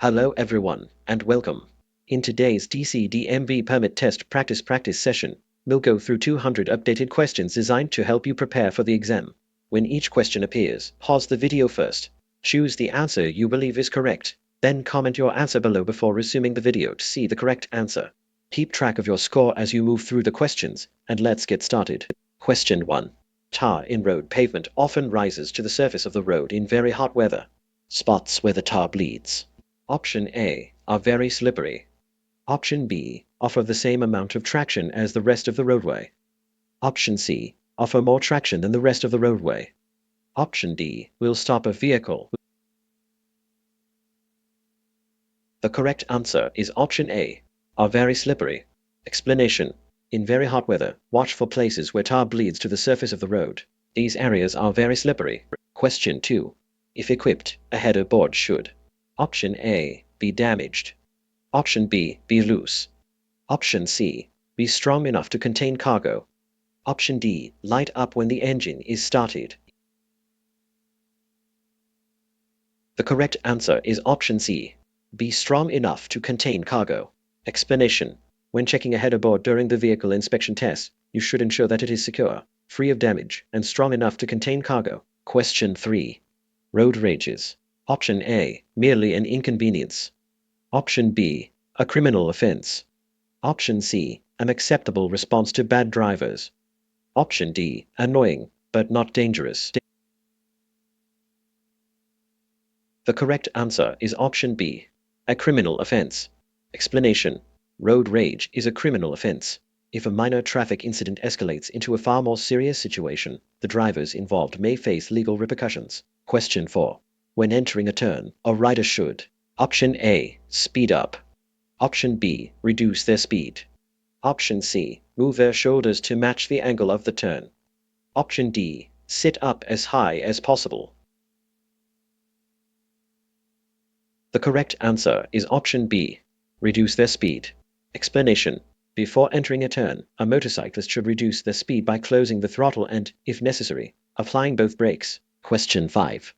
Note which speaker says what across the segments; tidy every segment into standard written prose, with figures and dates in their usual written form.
Speaker 1: Hello everyone, and welcome. In today's DC DMV permit test practice session, we'll go through 200 updated questions designed to help you prepare for the exam. When each question appears, pause the video first. Choose the answer you believe is correct, then comment your answer below before resuming the video to see the correct answer. Keep track of your score as you move through the questions, and let's get started. Question 1. Tar in road pavement often rises to the surface of the road in very hot weather. Spots where the tar bleeds. Option A are very slippery. Option B offer the same amount of traction as the rest of the roadway. Option C offer more traction than the rest of the roadway. Option D will stop a vehicle. The correct answer is option A, are very slippery. Explanation. In very hot weather, watch for places where tar bleeds to the surface of the road. These areas are very slippery. Question 2. If equipped, a header board should. Option A, be damaged. Option B, be loose. Option C, be strong enough to contain cargo. Option D, light up when the engine is started. The correct answer is option C, be strong enough to contain cargo. Explanation. When checking a header board during the vehicle inspection test, you should ensure that it is secure, free of damage, and strong enough to contain cargo. Question 3. Road rages. Option A, merely an inconvenience. Option B, a criminal offense. Option C, an acceptable response to bad drivers. Option D, annoying, but not dangerous. The correct answer is option B, a criminal offense. Explanation. Road rage is a criminal offense. If a minor traffic incident escalates into a far more serious situation, the drivers involved may face legal repercussions. Question 4. When entering a turn, a rider should. Option A, speed up. Option B, reduce their speed. Option C, move their shoulders to match the angle of the turn. Option D, sit up as high as possible. The correct answer is option B, reduce their speed. Explanation. Before entering a turn, a motorcyclist should reduce their speed by closing the throttle and, if necessary, applying both brakes. Question 5.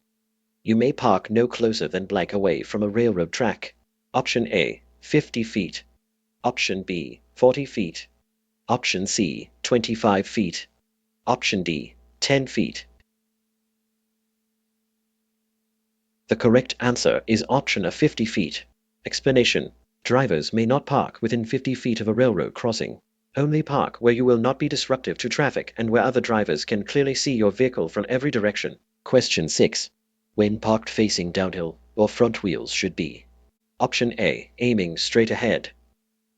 Speaker 1: You may park no closer than blank away from a railroad track. Option A, 50 feet. Option B, 40 feet. Option C, 25 feet. Option D, 10 feet. The correct answer is option A, 50 feet. Explanation. Drivers may not park within 50 feet of a railroad crossing. Only park where you will not be disruptive to traffic and where other drivers can clearly see your vehicle from every direction. Question 6. When parked facing downhill, your front wheels should be. Option A, aiming straight ahead.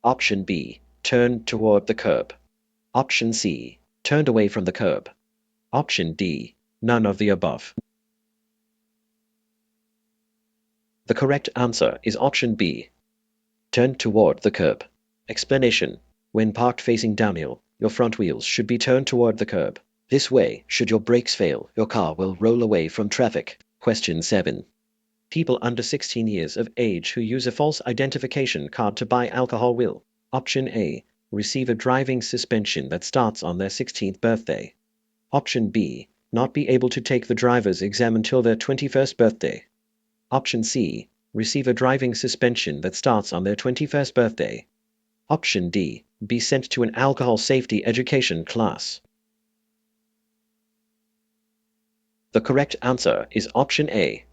Speaker 1: Option B, turn toward the curb. Option C, turned away from the curb. Option D, none of the above. The correct answer is option B, turn toward the curb. Explanation. When parked facing downhill, your front wheels should be turned toward the curb. This way, should your brakes fail, your car will roll away from traffic. Question 7. People under 16 years of age who use a false identification card to buy alcohol will. Option A, receive a driving suspension that starts on their 16th birthday. Option B, not be able to take the driver's exam until their 21st birthday. Option C, receive a driving suspension that starts on their 21st birthday. Option D, be sent to an alcohol safety education class. The correct answer is option A,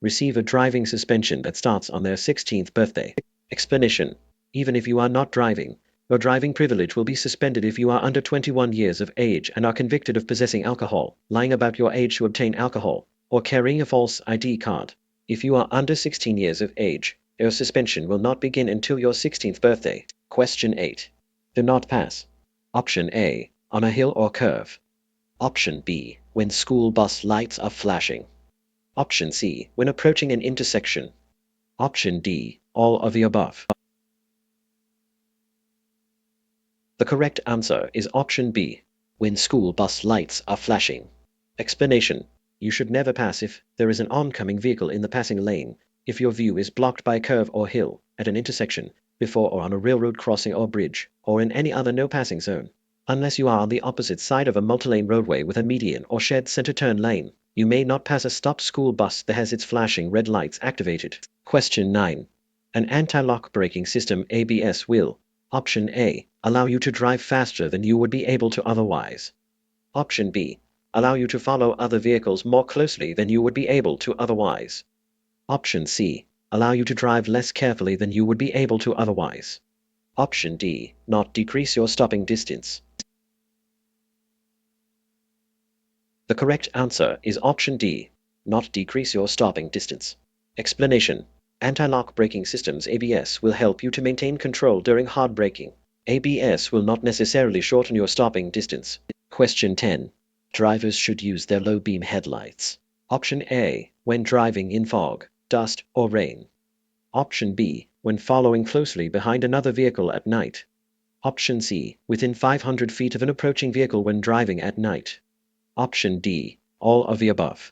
Speaker 1: receive a driving suspension that starts on their 16th birthday. Explanation. Even if you are not driving, your driving privilege will be suspended if you are under 21 years of age and are convicted of possessing alcohol, lying about your age to obtain alcohol, or carrying a false ID card. If you are under 16 years of age, your suspension will not begin until your 16th birthday. Question 8. Do not pass. Option A, on a hill or curve. Option B, when school bus lights are flashing. Option C, when approaching an intersection. Option D, all of the above. The correct answer is option B, when school bus lights are flashing. Explanation. You should never pass if there is an oncoming vehicle in the passing lane, if your view is blocked by a curve or hill, at an intersection, before or on a railroad crossing or bridge, or in any other no-passing zone. Unless you are on the opposite side of a multi-lane roadway with a median or shared center turn lane, You may not pass a stopped school bus that has its flashing red lights activated. Question 9. An anti-lock braking system ABS will, option A, allow you to drive faster than you would be able to otherwise. Option B, allow you to follow other vehicles more closely than you would be able to otherwise. Option C, allow you to drive less carefully than you would be able to otherwise. Option D, not decrease your stopping distance. The correct answer is option D, not decrease your stopping distance. Explanation. Anti-lock braking systems ABS will help you to maintain control during hard braking. ABS will not necessarily shorten your stopping distance. Question 10. Drivers should use their low beam headlights. Option A, when driving in fog, dust, or rain. Option B, when following closely behind another vehicle at night. Option C, within 500 feet of an approaching vehicle when driving at night. Option D, all of the above.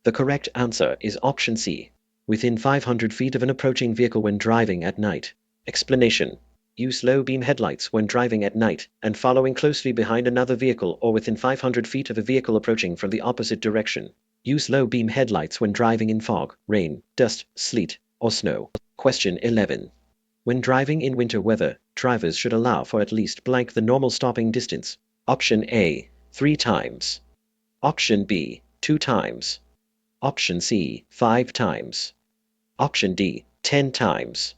Speaker 1: The correct answer is option C, within 500 feet of an approaching vehicle when driving at night. Explanation. Use low beam headlights when driving at night and following closely behind another vehicle or within 500 feet of a vehicle approaching from the opposite direction. Use low beam headlights when driving in fog, rain, dust, sleet, or snow. Question 11. When driving in winter weather, drivers should allow for at least blank the normal stopping distance. Option A, 3 times. Option B, 2 times. Option C, 5 times. Option D, 10 times.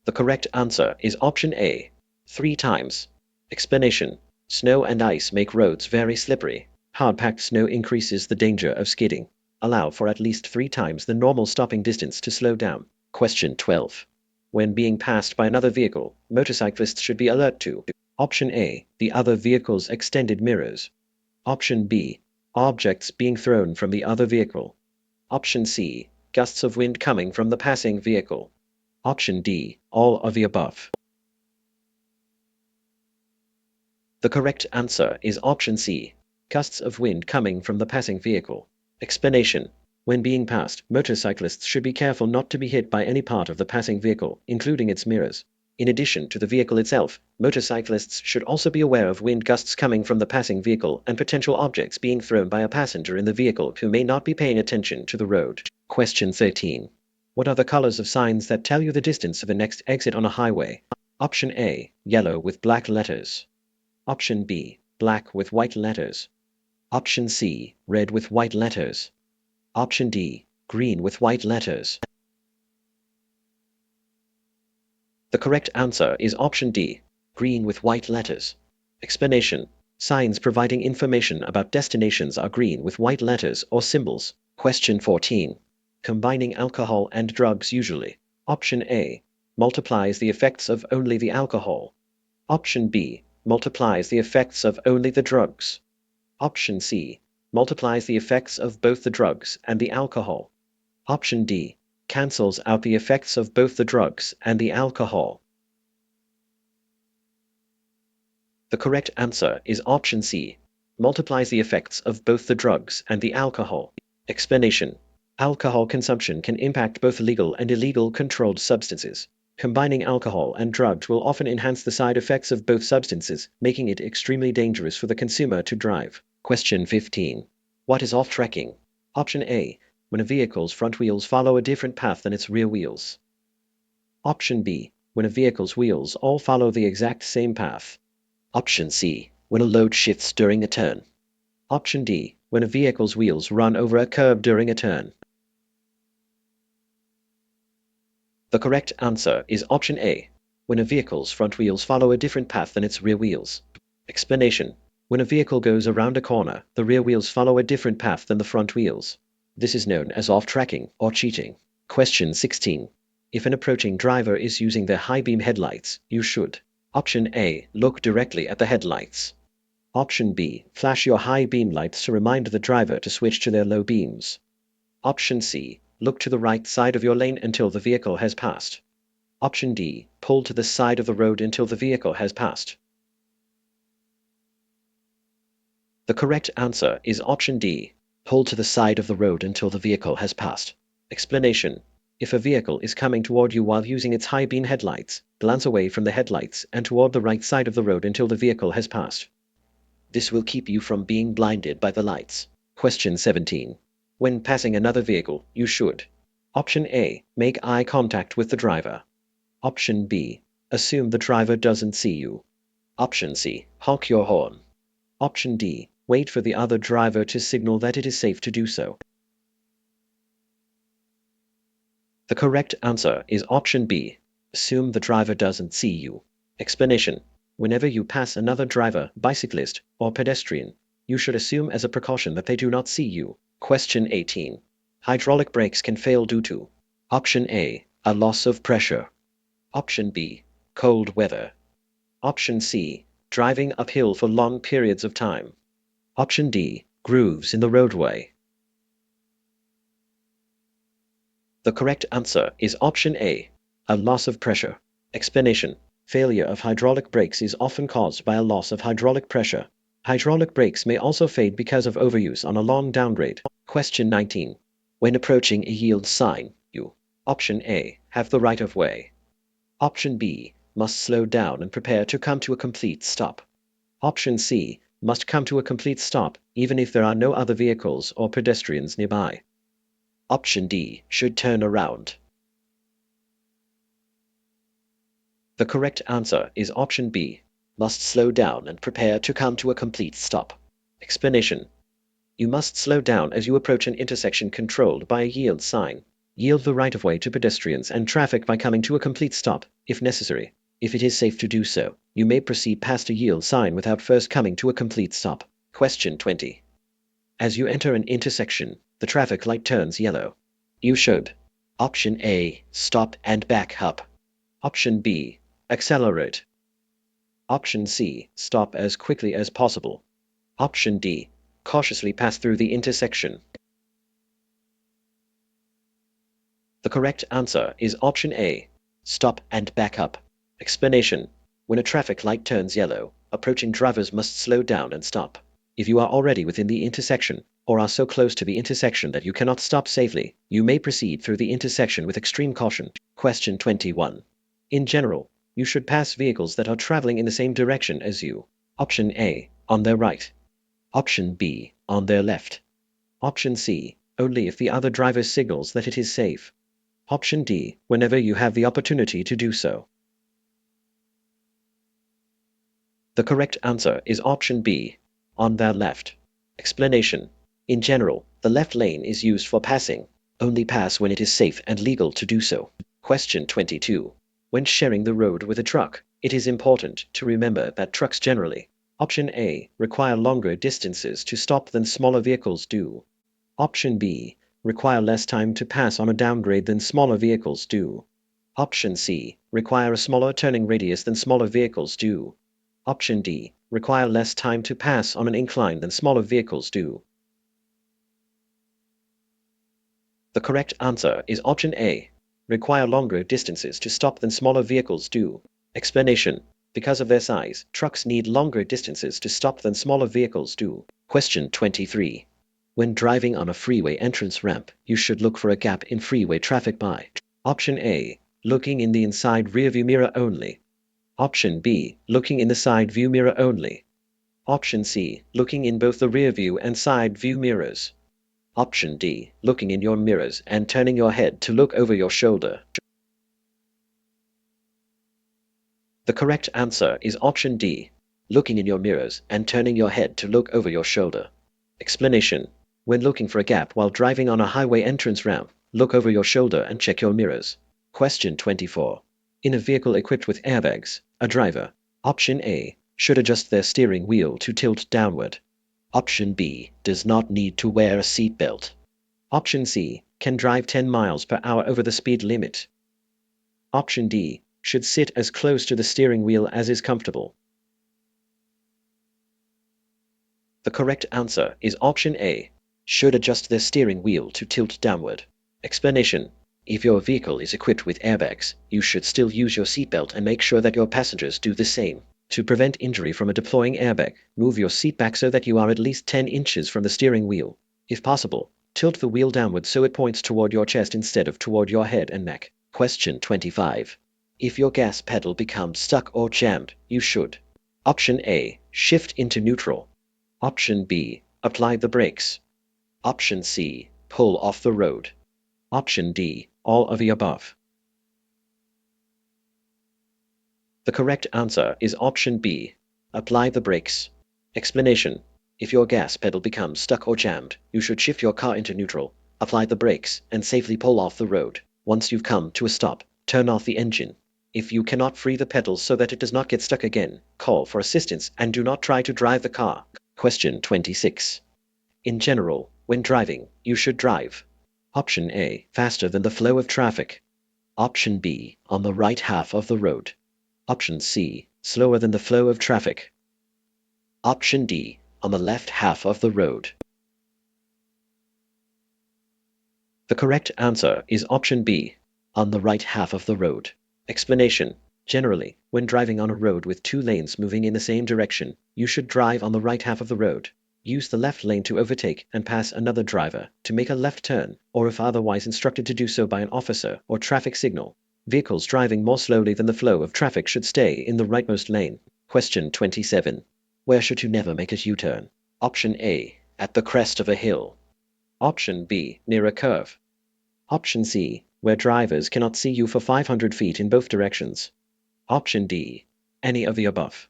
Speaker 1: The correct answer is option A, 3 times. Explanation. Snow and ice make roads very slippery. Hard-packed snow increases the danger of skidding. Allow for at least 3 times the normal stopping distance to slow down. Question 12. When being passed by another vehicle, motorcyclists should be alert to Option A, the other vehicle's extended mirrors. Option B, objects being thrown from the other vehicle. Option C, gusts of wind coming from the passing vehicle. Option D, all of the above. The correct answer is option C, gusts of wind coming from the passing vehicle. Explanation. When being passed, motorcyclists should be careful not to be hit by any part of the passing vehicle, including its mirrors. In addition to the vehicle itself, motorcyclists should also be aware of wind gusts coming from the passing vehicle and potential objects being thrown by a passenger in the vehicle who may not be paying attention to the road. Question 13. What are the colors of signs that tell you the distance of the next exit on a highway? Option A, yellow with black letters. Option B, black with white letters. Option C, red with white letters. Option D, green with white letters. The correct answer is option D, green with white letters. Explanation. Signs providing information about destinations are green with white letters or symbols. Question 14. Combining alcohol and drugs usually. Option A, multiplies the effects of only the alcohol. Option B, multiplies the effects of only the drugs. Option C, multiplies the effects of both the drugs and the alcohol. Option D, cancels out the effects of both the drugs and the alcohol. The correct answer is option C, multiplies the effects of both the drugs and the alcohol. Explanation. Alcohol consumption can impact both legal and illegal controlled substances. Combining alcohol and drugs will often enhance the side effects of both substances, making it extremely dangerous for the consumer to drive. Question 15. What is off-tracking? Option A, when a vehicle's front wheels follow a different path than its rear wheels. Option B, when a vehicle's wheels all follow the exact same path. Option C, when a load shifts during a turn. Option D, when a vehicle's wheels run over a curb during a turn. The correct answer is option A, when a vehicle's front wheels follow a different path than its rear wheels. Explanation. When a vehicle goes around a corner, the rear wheels follow a different path than the front wheels. This is known as off-tracking or cheating. Question 16. If an approaching driver is using their high beam headlights, you should. Option A, look directly at the headlights. Option B, flash your high beam lights to remind the driver to switch to their low beams. Option C, look to the right side of your lane until the vehicle has passed. Option D, pull to the side of the road until the vehicle has passed. The correct answer is option D, pull to the side of the road until the vehicle has passed. Explanation. If a vehicle is coming toward you while using its high beam headlights, glance away from the headlights and toward the right side of the road until the vehicle has passed. This will keep you from being blinded by the lights. Question 17. When passing another vehicle, you should: Option A. Make eye contact with the driver. Option B. Assume the driver doesn't see you. Option C. Honk your horn. Option D. Wait for the other driver to signal that it is safe to do so. The correct answer is option B. Assume the driver doesn't see you. Explanation: whenever you pass another driver, bicyclist, or pedestrian, you should assume as a precaution that they do not see you. Question 18. Hydraulic brakes can fail due to: Option A. A loss of pressure. Option B. Cold weather. Option C. Driving uphill for long periods of time. Option D. Grooves in the roadway. The correct answer is option A. A loss of pressure. Explanation: failure of hydraulic brakes is often caused by a loss of hydraulic pressure. Hydraulic brakes may also fade because of overuse on a long downgrade. Question 19. When approaching a yield sign, you: Option A. Have the right of way. Option B. Must slow down and prepare to come to a complete stop. Option C. Must come to a complete stop even if there are no other vehicles or pedestrians nearby. Option D. Should turn around. The correct answer is option B. Must slow down and prepare to come to a complete stop. Explanation: you must slow down as you approach an intersection controlled by a yield sign. Yield the right of way to pedestrians and traffic by coming to a complete stop, if necessary. If it is safe to do so, you may proceed past a yield sign without first coming to a complete stop. Question 20. As you enter an intersection, the traffic light turns yellow. You should: Option A. Stop and back up. Option B. Accelerate. Option C. Stop as quickly as possible. Option D. Cautiously pass through the intersection. The correct answer is option A. Stop and back up. Explanation: when a traffic light turns yellow, approaching drivers must slow down and stop. If you are already within the intersection, or are so close to the intersection that you cannot stop safely, you may proceed through the intersection with extreme caution. Question 21. In general, you should pass vehicles that are traveling in the same direction as you. Option A. On their right. Option B. On their left. Option C. Only if the other driver signals that it is safe. Option D. Whenever you have the opportunity to do so. The correct answer is option B. On their left. Explanation: in general, the left lane is used for passing. Only pass when it is safe and legal to do so. Question 22. When sharing the road with a truck, it is important to remember that trucks generally: Option A. Require longer distances to stop than smaller vehicles do. Option B. Require less time to pass on a downgrade than smaller vehicles do. Option C. Require a smaller turning radius than smaller vehicles do. Option D. Require less time to pass on an incline than smaller vehicles do. The correct answer is option A. Require longer distances to stop than smaller vehicles do. Explanation: because of their size, trucks need longer distances to stop than smaller vehicles do. Question 23. When driving on a freeway entrance ramp, you should look for a gap in freeway traffic by: Option A. Looking in the inside rearview mirror only. Option B. Looking in the side view mirror only. Option C. Looking in both the rear view and side view mirrors. Option D. Looking in your mirrors and turning your head to look over your shoulder. The correct answer is option D. Looking in your mirrors and turning your head to look over your shoulder. Explanation: when looking for a gap while driving on a highway entrance ramp, look over your shoulder and check your mirrors. Question 24. In a vehicle equipped with airbags, a driver: Option A. Should adjust their steering wheel to tilt downward. Option B. Does not need to wear a seatbelt. Option C. Can drive 10 miles per hour over the speed limit. Option D. Should sit as close to the steering wheel as is comfortable. The correct answer is option A. Should adjust their steering wheel to tilt downward. Explanation: if your vehicle is equipped with airbags, you should still use your seatbelt and make sure that your passengers do the same. To prevent injury from a deploying airbag, move your seat back so that you are at least 10 inches from the steering wheel. If possible, Tilt the wheel downward so it points toward your chest instead of toward your head and neck. Question 25. If your gas pedal becomes stuck or jammed, you should: Option A, shift into neutral. Option B, apply the brakes. Option C, pull off the road. Option D, all of the above. The correct answer is option B, apply the brakes. Explanation: if your gas pedal becomes stuck or jammed, you should shift your car into neutral, apply the brakes, and safely pull off the road. Once you've come to a stop, turn off the engine. If you cannot free the pedals so that it does not get stuck again, call for assistance and do not try to drive the car. Question 26. In general, when driving, you should drive: Option A, faster than the flow of traffic. Option B, on the right half of the road. Option C, slower than the flow of traffic. Option D, on the left half of the road. The correct answer is option B, on the right half of the road. Explanation: generally, when driving on a road with two lanes moving in the same direction, you should drive on the right half of the road. Use the left lane to overtake and pass another driver, to make a left turn, or if otherwise instructed to do so by an officer or traffic signal. Vehicles driving more slowly than the flow of traffic should stay in the rightmost lane. Question 27. Where should you never make a U-turn? Option A, at the crest of a hill. Option B, near a curve. Option C, where drivers cannot see you for 500 feet in both directions. Option D, any of the above.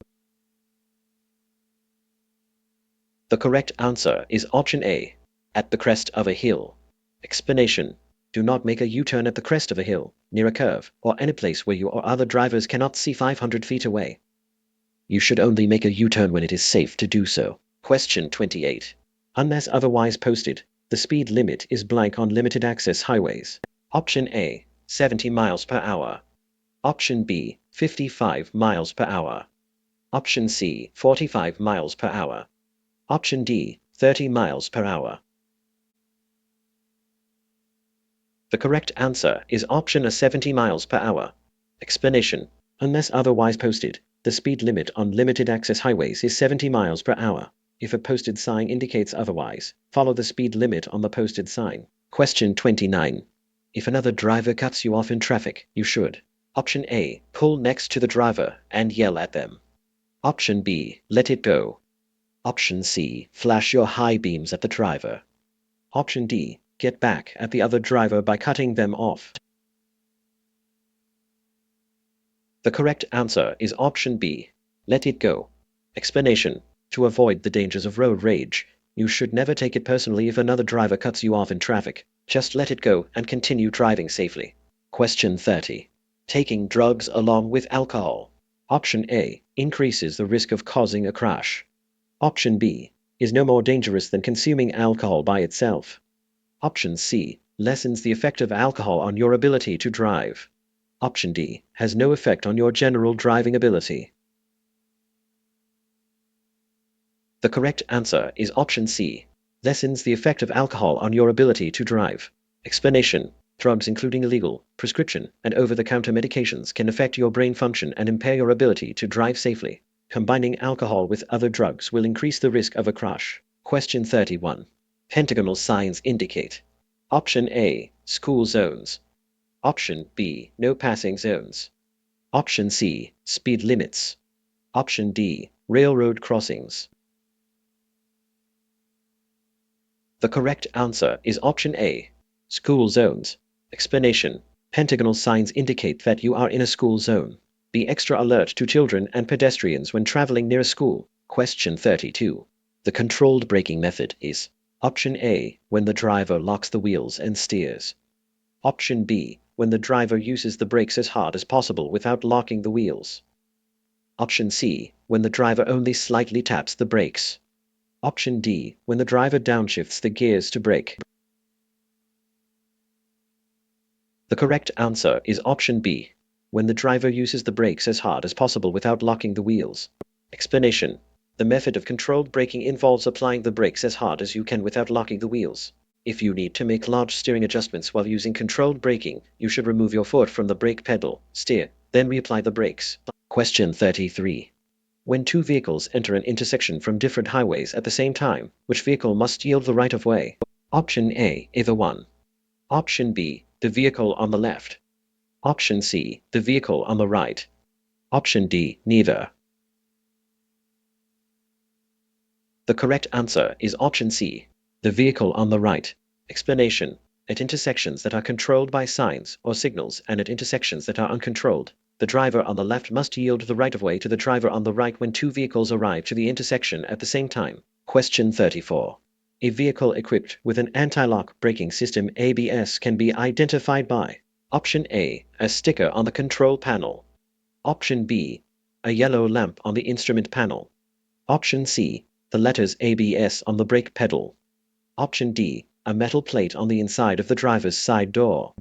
Speaker 1: The correct answer is option A, at the crest of a hill. Explanation: do not make a U-turn at the crest of a hill, near a curve, or any place where you or other drivers cannot see 500 feet away. You should only make a U-turn when it is safe to do so. Question 28. Unless otherwise posted, the speed limit is blank on limited access highways. Option A, 70 miles per hour. Option B, 55 miles per hour. Option C, 45 miles per hour. Option D, 30 miles per hour. The correct answer is option A, 70 miles per hour. Explanation: unless otherwise posted, the speed limit on limited access highways is 70 miles per hour. If a posted sign indicates otherwise, follow the speed limit on the posted sign. Question 29. If another driver cuts you off in traffic, you should: Option A, pull next to the driver and yell at them. Option B, let it go. Option C, flash your high beams at the driver. Option D, get back at the other driver by cutting them off. The correct answer is option B, let it go. Explanation: to avoid the dangers of road rage, you should never take it personally if another driver cuts you off in traffic. Just let it go and continue driving safely. Question 30. Taking drugs along with alcohol. Option A, increases the risk of causing a crash. Option B, is no more dangerous than consuming alcohol by itself. Option C, lessens the effect of alcohol on your ability to drive. Option D, has no effect on your general driving ability. The correct answer is option C, lessens the effect of alcohol on your ability to drive. Explanation: drugs including illegal, prescription, and over-the-counter medications can affect your brain function and impair your ability to drive safely. Combining alcohol with other drugs will increase the risk of a crash. Question 31. Pentagonal signs indicate: Option A, school zones. Option B, no passing zones. Option C, speed limits. Option D, railroad crossings. The correct answer is option A, school zones. Explanation: pentagonal signs indicate that you are in a school zone. Be extra alert to children and pedestrians when traveling near a school. Question 32. The controlled braking method is: Option A, when the driver locks the wheels and steers. Option B, when the driver uses the brakes as hard as possible without locking the wheels. Option C, when the driver only slightly taps the brakes. Option D, when the driver downshifts the gears to brake. The correct answer is option B, when the driver uses the brakes as hard as possible without locking the wheels. Explanation: the method of controlled braking involves applying the brakes as hard as you can without locking the wheels. If you need to make large steering adjustments while using controlled braking, you should remove your foot from the brake pedal, steer, then reapply the brakes. Question 33. When two vehicles enter an intersection from different highways at the same time, which vehicle must yield the right of way? Option A, either one. Option B, the vehicle on the left. Option C, the vehicle on the right. Option D, neither. The correct answer is option C, the vehicle on the right. Explanation: at intersections that are controlled by signs or signals and at intersections that are uncontrolled, the driver on the left must yield the right-of-way to the driver on the right when two vehicles arrive to the intersection at the same time. Question 34. A vehicle equipped with an anti-lock braking system ABS can be identified by Option A, a sticker on the control panel. Option B, a yellow lamp on the instrument panel. Option C, the letters ABS on the brake pedal. Option D, a metal plate on the inside of the driver's side door.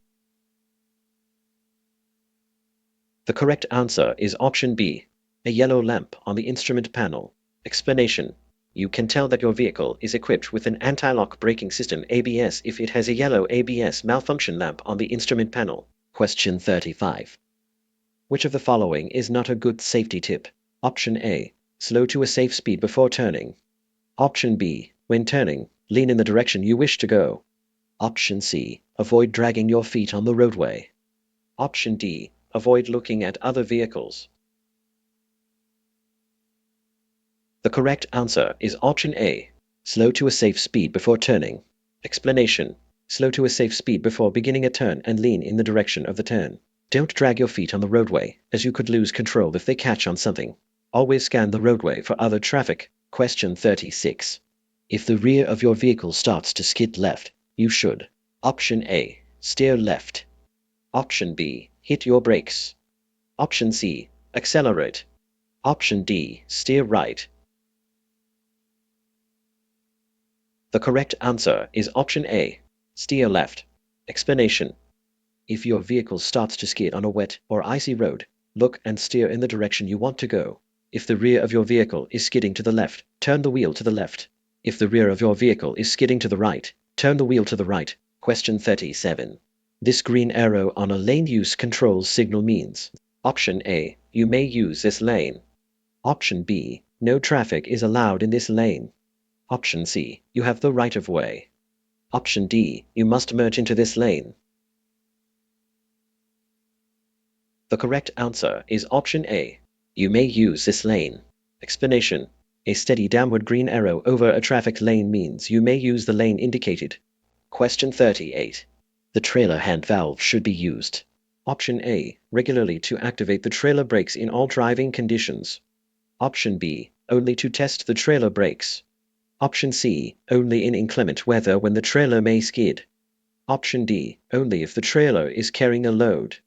Speaker 1: The correct answer is option B, a yellow lamp on the instrument panel. Explanation: you can tell that your vehicle is equipped with an anti-lock braking system ABS if it has a yellow ABS malfunction lamp on the instrument panel. Question 35. Which of the following is not a good safety tip? Option A, slow to a safe speed before turning. Option B, when turning, lean in the direction you wish to go. Option C, avoid dragging your feet on the roadway. Option D, avoid looking at other vehicles. The correct answer is option A, slow to a safe speed before turning. Explanation: slow to a safe speed before beginning a turn and lean in the direction of the turn. Don't drag your feet on the roadway, as you could lose control if they catch on something. Always scan the roadway for other traffic. Question 36. If the rear of your vehicle starts to skid left, you should: Option A, steer left. Option B, hit your brakes. Option C, accelerate. Option D, steer right. The correct answer is option A, steer left. Explanation: if your vehicle starts to skid on a wet or icy road, look and steer in the direction you want to go. If the rear of your vehicle is skidding to the left, turn the wheel to the left. If the rear of your vehicle is skidding to the right, turn the wheel to the right. Question 37. This green arrow on a lane use control signal means: Option A, you may use this lane. Option B, no traffic is allowed in this lane. Option C, you have the right of way. Option D, you must merge into this lane. The correct answer is option A, you may use this lane. Explanation: a steady downward green arrow over a traffic lane means you may use the lane indicated. Question 38. The trailer hand valve should be used: Option A, regularly to activate the trailer brakes in all driving conditions. Option B, only to test the trailer brakes. Option C, only in inclement weather when the trailer may skid. Option D, only if the trailer is carrying a load.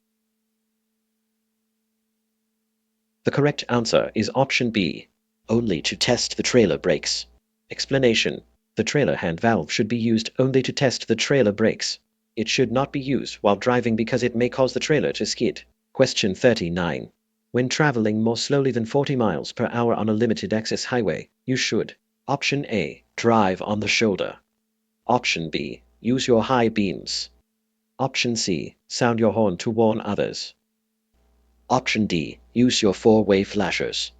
Speaker 1: The correct answer is option B, only to test the trailer brakes. Explanation: the trailer hand valve should be used only to test the trailer brakes. It should not be used while driving because it may cause the trailer to skid. Question 39. When traveling more slowly than 40 miles per hour on a limited access highway, you should: Option A, drive on the shoulder. Option B, use your high beams. Option C, sound your horn to warn others. Option D, use your four-way flashers.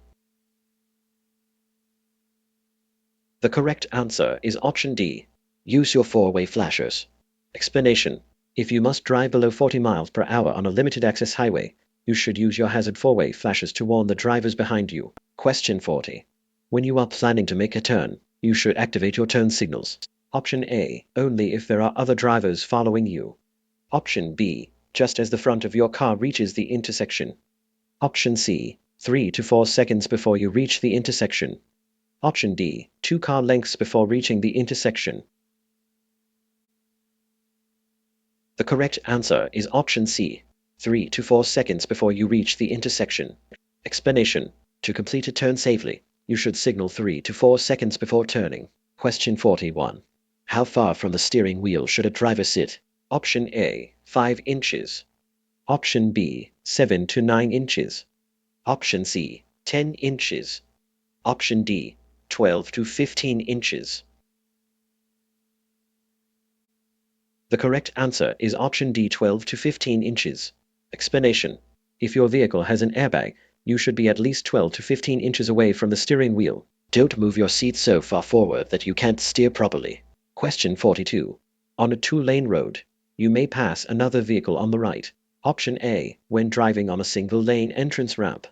Speaker 1: The correct answer is option D, use your four-way flashers. Explanation: if you must drive below 40 miles per hour on a limited access highway, you should use your hazard four-way flashers to warn the drivers behind you. Question 40. When you are planning to make a turn, you should activate your turn signals. Option A, only if there are other drivers following you. Option B, just as the front of your car reaches the intersection. Option C, 3 to 4 seconds before you reach the intersection. Option D, 2 car lengths before reaching the intersection. The correct answer is option C, 3 to 4 seconds before you reach the intersection. Explanation: to complete a turn safely, you should signal 3 to 4 seconds before turning. Question 41. How far from the steering wheel should a driver sit? Option A, 5 inches. Option B, 7 to 9 inches. Option C, 10 inches. Option D, 12 to 15 inches. The correct answer is option D, 12 to 15 inches. Explanation: if your vehicle has an airbag, you should be at least 12 to 15 inches away from the steering wheel. Don't move your seat so far forward that you can't steer properly. Question 42. On a two-lane road, you may pass another vehicle on the right. Option A, when driving on a single-lane entrance ramp.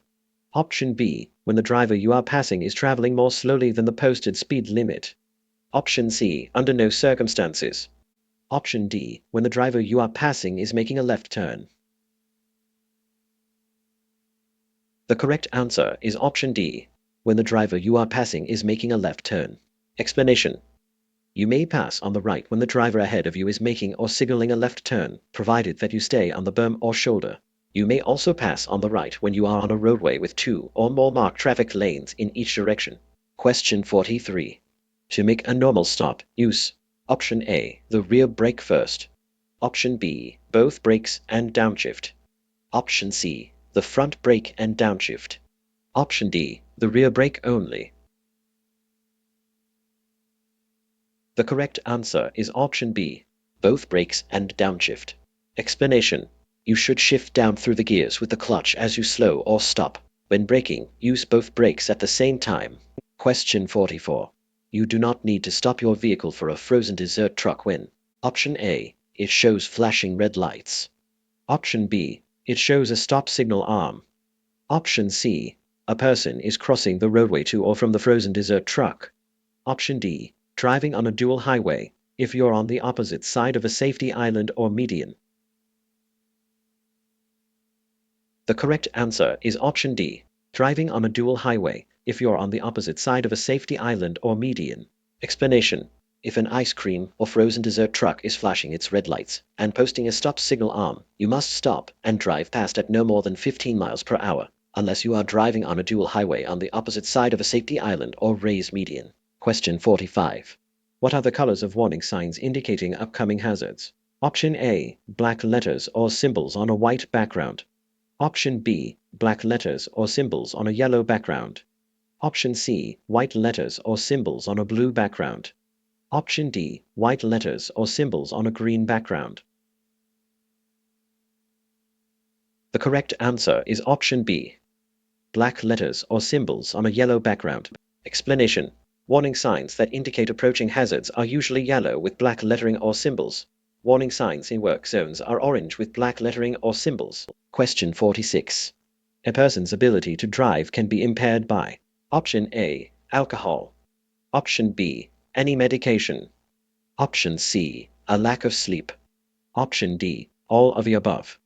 Speaker 1: Option B, when the driver you are passing is traveling more slowly than the posted speed limit. Option C, under no circumstances. Option D, when the driver you are passing is making a left turn. The correct answer is option D, when the driver you are passing is making a left turn. Explanation. You may pass on the right when the driver ahead of you is making or signaling a left turn, provided that you stay on the berm or shoulder. You may also pass on the right when you are on a roadway with two or more marked traffic lanes in each direction. Question 43. To make a normal stop, use Option A, the rear brake first. Option B, both brakes and downshift. Option C, the front brake and downshift. Option D, the rear brake only. The correct answer is option B, both brakes and downshift. Explanation. You should shift down through the gears with the clutch as you slow or stop. When braking, use both brakes at the same time. Question 44. You do not need to stop your vehicle for a frozen dessert truck when Option A, it shows flashing red lights. Option B, it shows a stop signal arm. Option C, a person is crossing the roadway to or from the frozen dessert truck. Option D, driving on a dual highway, if you're on the opposite side of a safety island or median. The correct answer is option D, driving on a dual highway, if you're on the opposite side of a safety island or median. Explanation. If an ice cream or frozen dessert truck is flashing its red lights and posting a stop signal arm, you must stop and drive past at no more than 15 miles per hour, unless you are driving on a dual highway on the opposite side of a safety island or raised median. Question 45. What are the colors of warning signs indicating upcoming hazards? Option A, black letters or symbols on a white background. Option B, black letters or symbols on a yellow background. Option C, white letters or symbols on a blue background. Option D, white letters or symbols on a green background. The correct answer is option B, black letters or symbols on a yellow background. Explanation. Warning signs that indicate approaching hazards are usually yellow with black lettering or symbols. Warning signs in work zones are orange with black lettering or symbols. Question 46. A person's ability to drive can be impaired by Option A, alcohol. Option B, any medication. Option C, a lack of sleep. Option D, all of the above.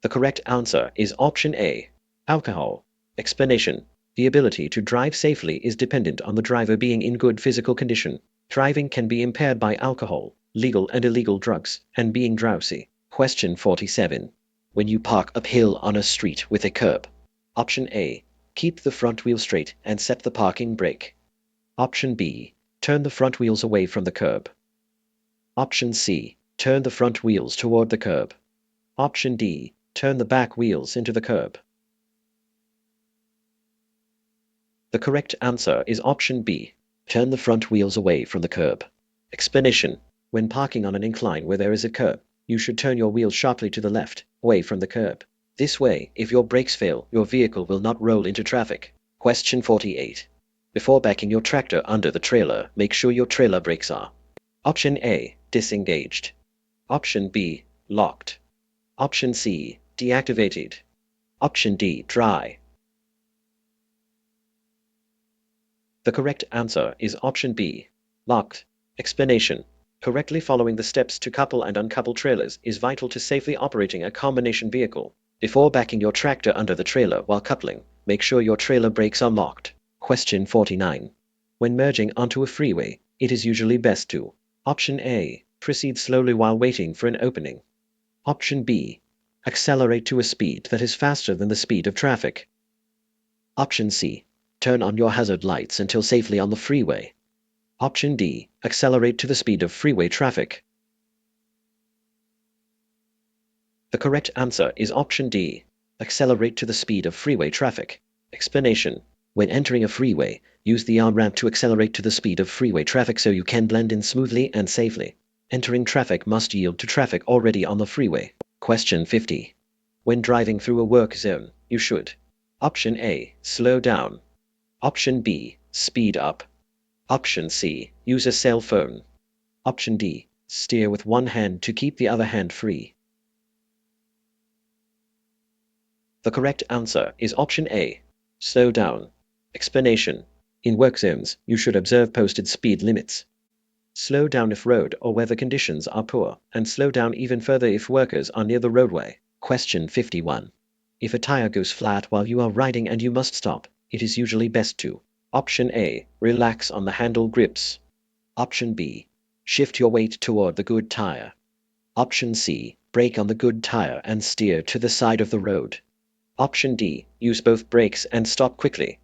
Speaker 1: The correct answer is option A, alcohol. Explanation. The ability to drive safely is dependent on the driver being in good physical condition. Driving can be impaired by alcohol, legal and illegal drugs, and being drowsy. Question 47. When you park uphill on a street with a curb. Option A, keep the front wheel straight and set the parking brake. Option B, turn the front wheels away from the curb. Option C, turn the front wheels toward the curb. Option D, turn the back wheels into the curb. The correct answer is option B, turn the front wheels away from the curb. Explanation. When parking on an incline where there is a curb, you should turn your wheels sharply to the left, away from the curb. This way, if your brakes fail, your vehicle will not roll into traffic. Question 48. Before backing your tractor under the trailer, make sure your trailer brakes are Option A, disengaged. Option B, locked. Option C, deactivated. Option D, dry. The correct answer is option B, locked. Explanation. Correctly following the steps to couple and uncouple trailers is vital to safely operating a combination vehicle. Before backing your tractor under the trailer while coupling, make sure your trailer brakes are locked. Question 49. When merging onto a freeway, it is usually best to Option A, proceed slowly while waiting for an opening. Option B, accelerate to a speed that is faster than the speed of traffic. Option C, turn on your hazard lights until safely on the freeway. Option D, accelerate to the speed of freeway traffic. The correct answer is option D, accelerate to the speed of freeway traffic. Explanation. When entering a freeway, use the on-ramp to accelerate to the speed of freeway traffic so you can blend in smoothly and safely. Entering traffic must yield to traffic already on the freeway. Question 50. When driving through a work zone, you should Option A, slow down. Option B, speed up. Option C. Use a cell phone. Option D. Steer with one hand to keep the other hand free. The correct answer is option A. Slow down. Explanation. In work zones, you should observe posted speed limits. Slow down if road or weather conditions are poor, and slow down even further if workers are near the roadway. Question 51. If a tire goes flat while you are riding and you must stop, it is usually best to: Option A. Relax on the handle grips. Option B. Shift your weight toward the good tire. Option C. Brake on the good tire and steer to the side of the road. Option D. Use both brakes and stop quickly.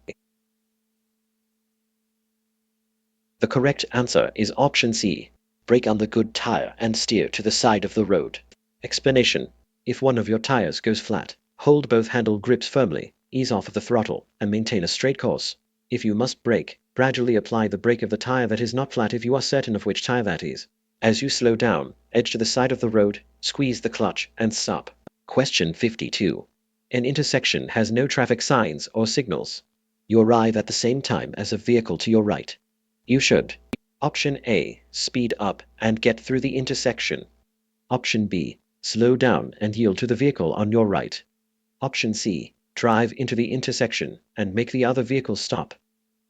Speaker 1: The correct answer is option C. Brake on the good tire and steer to the side of the road. Explanation. If one of your tires goes flat, hold both handle grips firmly, ease off of the throttle, and maintain a straight course. If you must brake, gradually apply the brake of the tire that is not flat if you are certain of which tire that is. As you slow down, edge to the side of the road, squeeze the clutch, and stop. Question 52. An intersection has no traffic signs or signals. You arrive at the same time as a vehicle to your right. You should: Option A. Speed up and get through the intersection. Option B. Slow down and yield to the vehicle on your right. Option C. Drive into the intersection and make the other vehicle stop.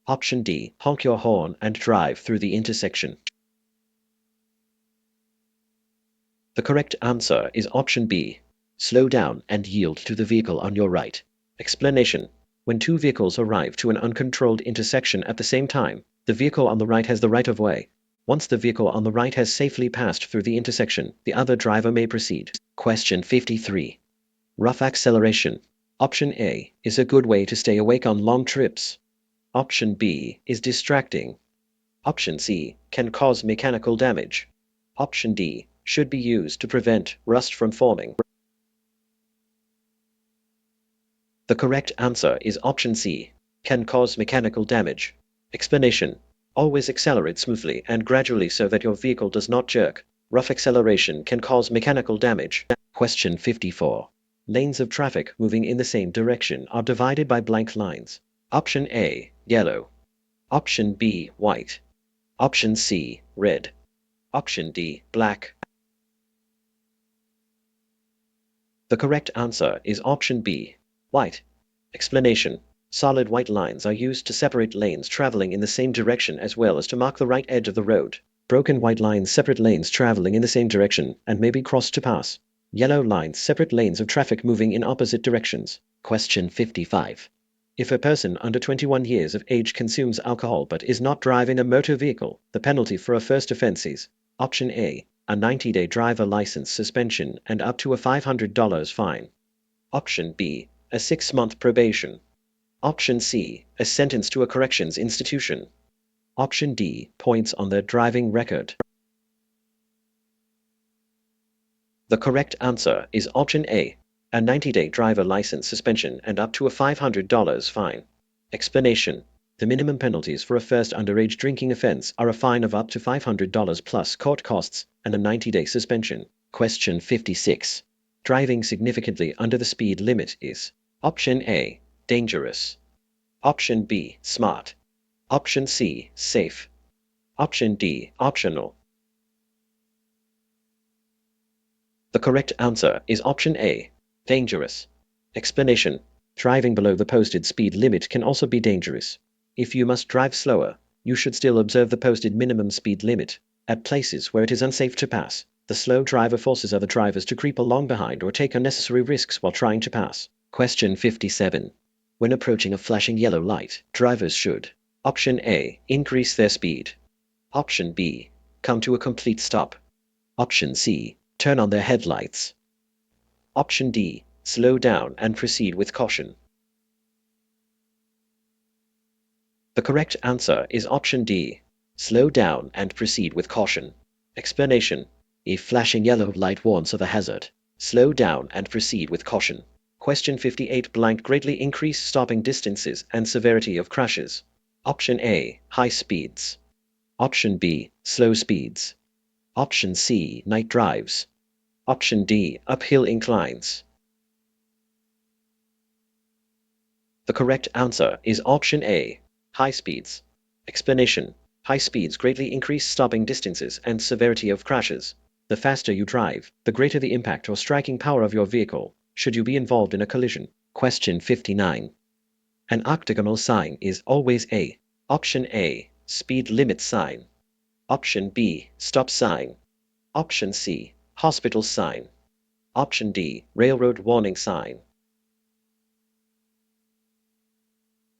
Speaker 1: Option D. Honk your horn and drive through the intersection. The correct answer is option B. Slow down and yield to the vehicle on your right. Explanation. When two vehicles arrive to an uncontrolled intersection at the same time, the vehicle on the right has the right of way. Once the vehicle on the right has safely passed through the intersection, the other driver may proceed. Question 53. Rough acceleration. Option A is a good way to stay awake on long trips. Option B is distracting. Option C can cause mechanical damage. Option D should be used to prevent rust from forming. The correct answer is option C, can cause mechanical damage. Explanation. Always accelerate smoothly and gradually so that your vehicle does not jerk. Rough acceleration can cause mechanical damage. Question 54. Lanes of traffic moving in the same direction are divided by blank lines. Option A, yellow. Option B, white. Option C, red. Option D, black. The correct answer is option B, white. Explanation. Solid white lines are used to separate lanes traveling in the same direction as well as to mark the right edge of the road. Broken white lines separate lanes traveling in the same direction and may be crossed to pass. Yellow lines separate lanes of traffic moving in opposite directions. Question 55. If a person under 21 years of age consumes alcohol but is not driving a motor vehicle, the penalty for a first offense is: Option A, a 90-day driver license suspension and up to a $500 fine. Option B, a 6-month probation. Option C, a sentence to a corrections institution. Option D, points on their driving record. The correct answer is option A, a 90-day driver license suspension and up to a $500 fine. Explanation. The minimum penalties for a first underage drinking offense are a fine of up to $500 plus court costs and a 90-day suspension. Question 56. Driving significantly under the speed limit is: Option A, dangerous. Option B, smart. Option C, safe. Option D, optional. The correct answer is option A, dangerous. Explanation. Driving below the posted speed limit can also be dangerous. If you must drive slower, you should still observe the posted minimum speed limit. At places where it is unsafe to pass, the slow driver forces other drivers to creep along behind or take unnecessary risks while trying to pass. Question 57. When approaching a flashing yellow light, drivers should: Option A, increase their speed. Option B, come to a complete stop. Option C, turn on their headlights. Option D, slow down and proceed with caution. The correct answer is option D, slow down and proceed with caution. Explanation. If flashing yellow light warns of a hazard, slow down and proceed with caution. Question 58 blank greatly increase stopping distances and severity of crashes. Option A, high speeds. Option B, slow speeds. Option C, night drives. Option D, uphill inclines. The correct answer is option A, high speeds. Explanation. High speeds greatly increase stopping distances and severity of crashes. The faster you drive, the greater the impact or striking power of your vehicle, should you be involved in a collision. Question 59. An octagonal sign is always a. Option A, speed limit sign. Option B, stop sign. Option C, hospital sign. Option D, railroad warning sign.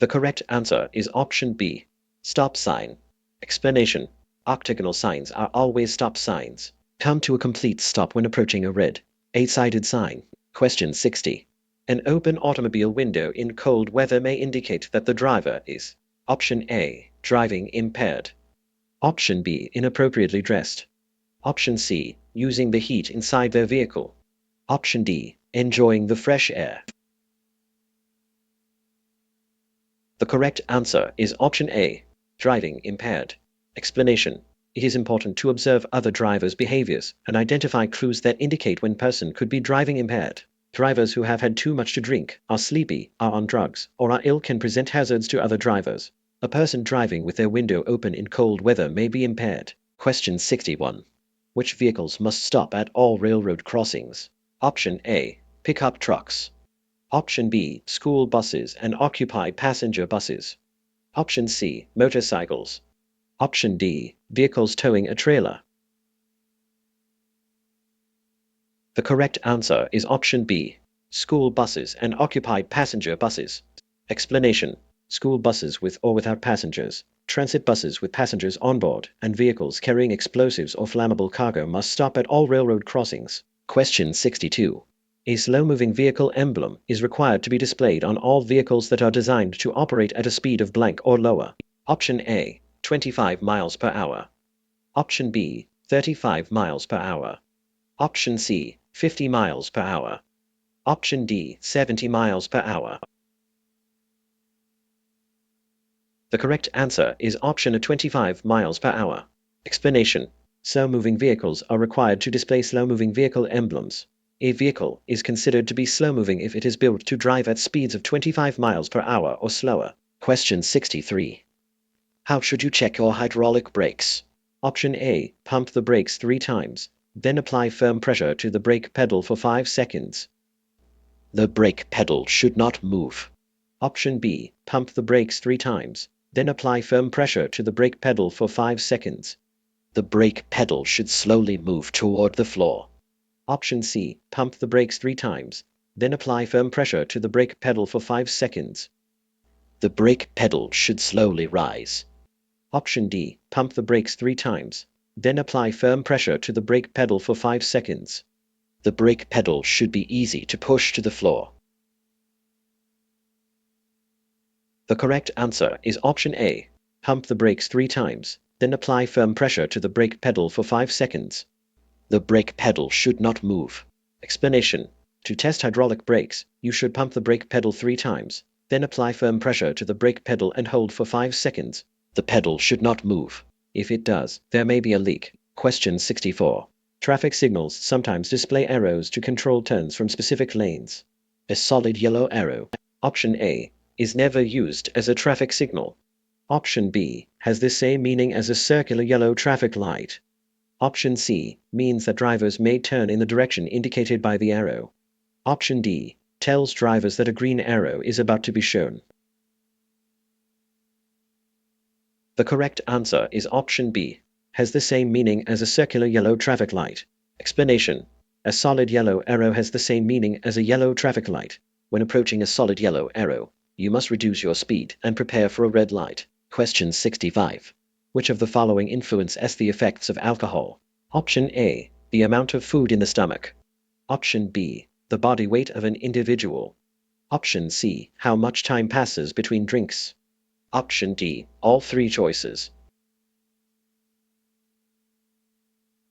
Speaker 1: The correct answer is option B, stop sign. Explanation: octagonal signs are always stop signs. Come to a complete stop when approaching a red, eight-sided sign. Question 60. An open automobile window in cold weather may indicate that the driver is: Option A, driving impaired. Option B, inappropriately dressed. Option C, using the heat inside their vehicle. Option D, enjoying the fresh air. The correct answer is option A, driving impaired. Explanation: it is important to observe other drivers' behaviors and identify clues that indicate when person could be driving impaired. Drivers who have had too much to drink, are sleepy, are on drugs, or are ill can present hazards to other drivers. A person driving with their window open in cold weather may be impaired. Question 61. Which vehicles must stop at all railroad crossings? Option A, pickup trucks. Option B, school buses and occupied passenger buses. Option C, motorcycles. Option D, vehicles towing a trailer. The correct answer is option B, school buses and occupied passenger buses. Explanation: school buses with or without passengers, transit buses with passengers on board, and vehicles carrying explosives or flammable cargo must stop at all railroad crossings. Question 62. A slow-moving vehicle emblem is required to be displayed on all vehicles that are designed to operate at a speed of blank or lower. Option A, 25 miles per hour. Option B, 35 miles per hour. Option C, 50 miles per hour. Option D, 70 miles per hour. The correct answer is option 25 miles per hour. Explanation: slow-moving vehicles are required to display slow-moving vehicle emblems. A vehicle is considered to be slow-moving if it is built to drive at speeds of 25 miles per hour or slower. Question 63. How should you check your hydraulic brakes? Option A, pump the brakes 3 times, then apply firm pressure to the brake pedal for 5 seconds. The brake pedal should not move. Option B, pump the brakes 3 times, then apply firm pressure to the brake pedal for 5 seconds. The brake pedal should slowly move toward the floor. Option C, pump the brakes 3 times, then apply firm pressure to the brake pedal for 5 seconds. The brake pedal should slowly rise. Option D, pump the brakes 3 times, then apply firm pressure to the brake pedal for 5 seconds. The brake pedal should be easy to push to the floor. The correct answer is option A, pump the brakes 3 times, then apply firm pressure to the brake pedal for 5 seconds. The brake pedal should not move. Explanation: to test hydraulic brakes, you should pump the brake pedal 3 times, then apply firm pressure to the brake pedal and hold for 5 seconds. The pedal should not move. If it does, there may be a leak. Question 64. Traffic signals sometimes display arrows to control turns from specific lanes. A solid yellow arrow, option A, is never used as a traffic signal. Option B has the same meaning as a circular yellow traffic light. Option C means that drivers may turn in the direction indicated by the arrow. Option D tells drivers that a green arrow is about to be shown. The correct answer is option B, has the same meaning as a circular yellow traffic light. Explanation: a solid yellow arrow has the same meaning as a yellow traffic light. When approaching a solid yellow arrow, you must reduce your speed and prepare for a red light. Question 65. Which of the following influence the effects of alcohol? Option A, the amount of food in the stomach. Option B, the body weight of an individual. Option C, how much time passes between drinks. Option D, all 3 choices.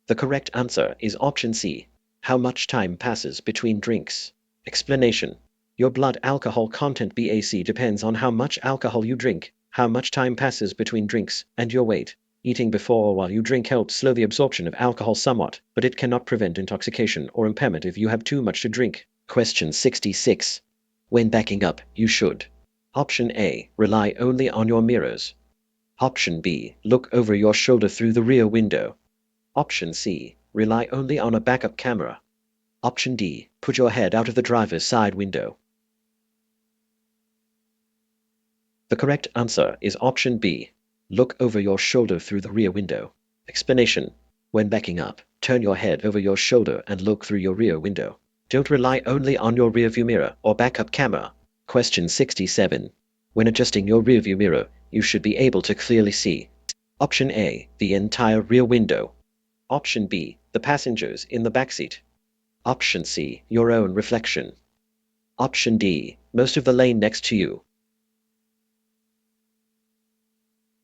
Speaker 1: The correct answer is option C, how much time passes between drinks. Explanation: your blood alcohol content BAC depends on how much alcohol you drink, how much time passes between drinks, and your weight. Eating before or while you drink helps slow the absorption of alcohol somewhat, but it cannot prevent intoxication or impairment if you have too much to drink. Question 66. When backing up, you should: Option A, rely only on your mirrors. Option B, look over your shoulder through the rear window. Option C, rely only on a backup camera. Option D, put your head out of the driver's side window. The correct answer is option B, look over your shoulder through the rear window. Explanation: when backing up, turn your head over your shoulder and look through your rear window. Don't rely only on your rearview mirror or backup camera. Question 67. When adjusting your rearview mirror, you should be able to clearly see. Option A, the entire rear window. Option B, the passengers in the backseat. Option C, your own reflection. Option D, most of the lane next to you.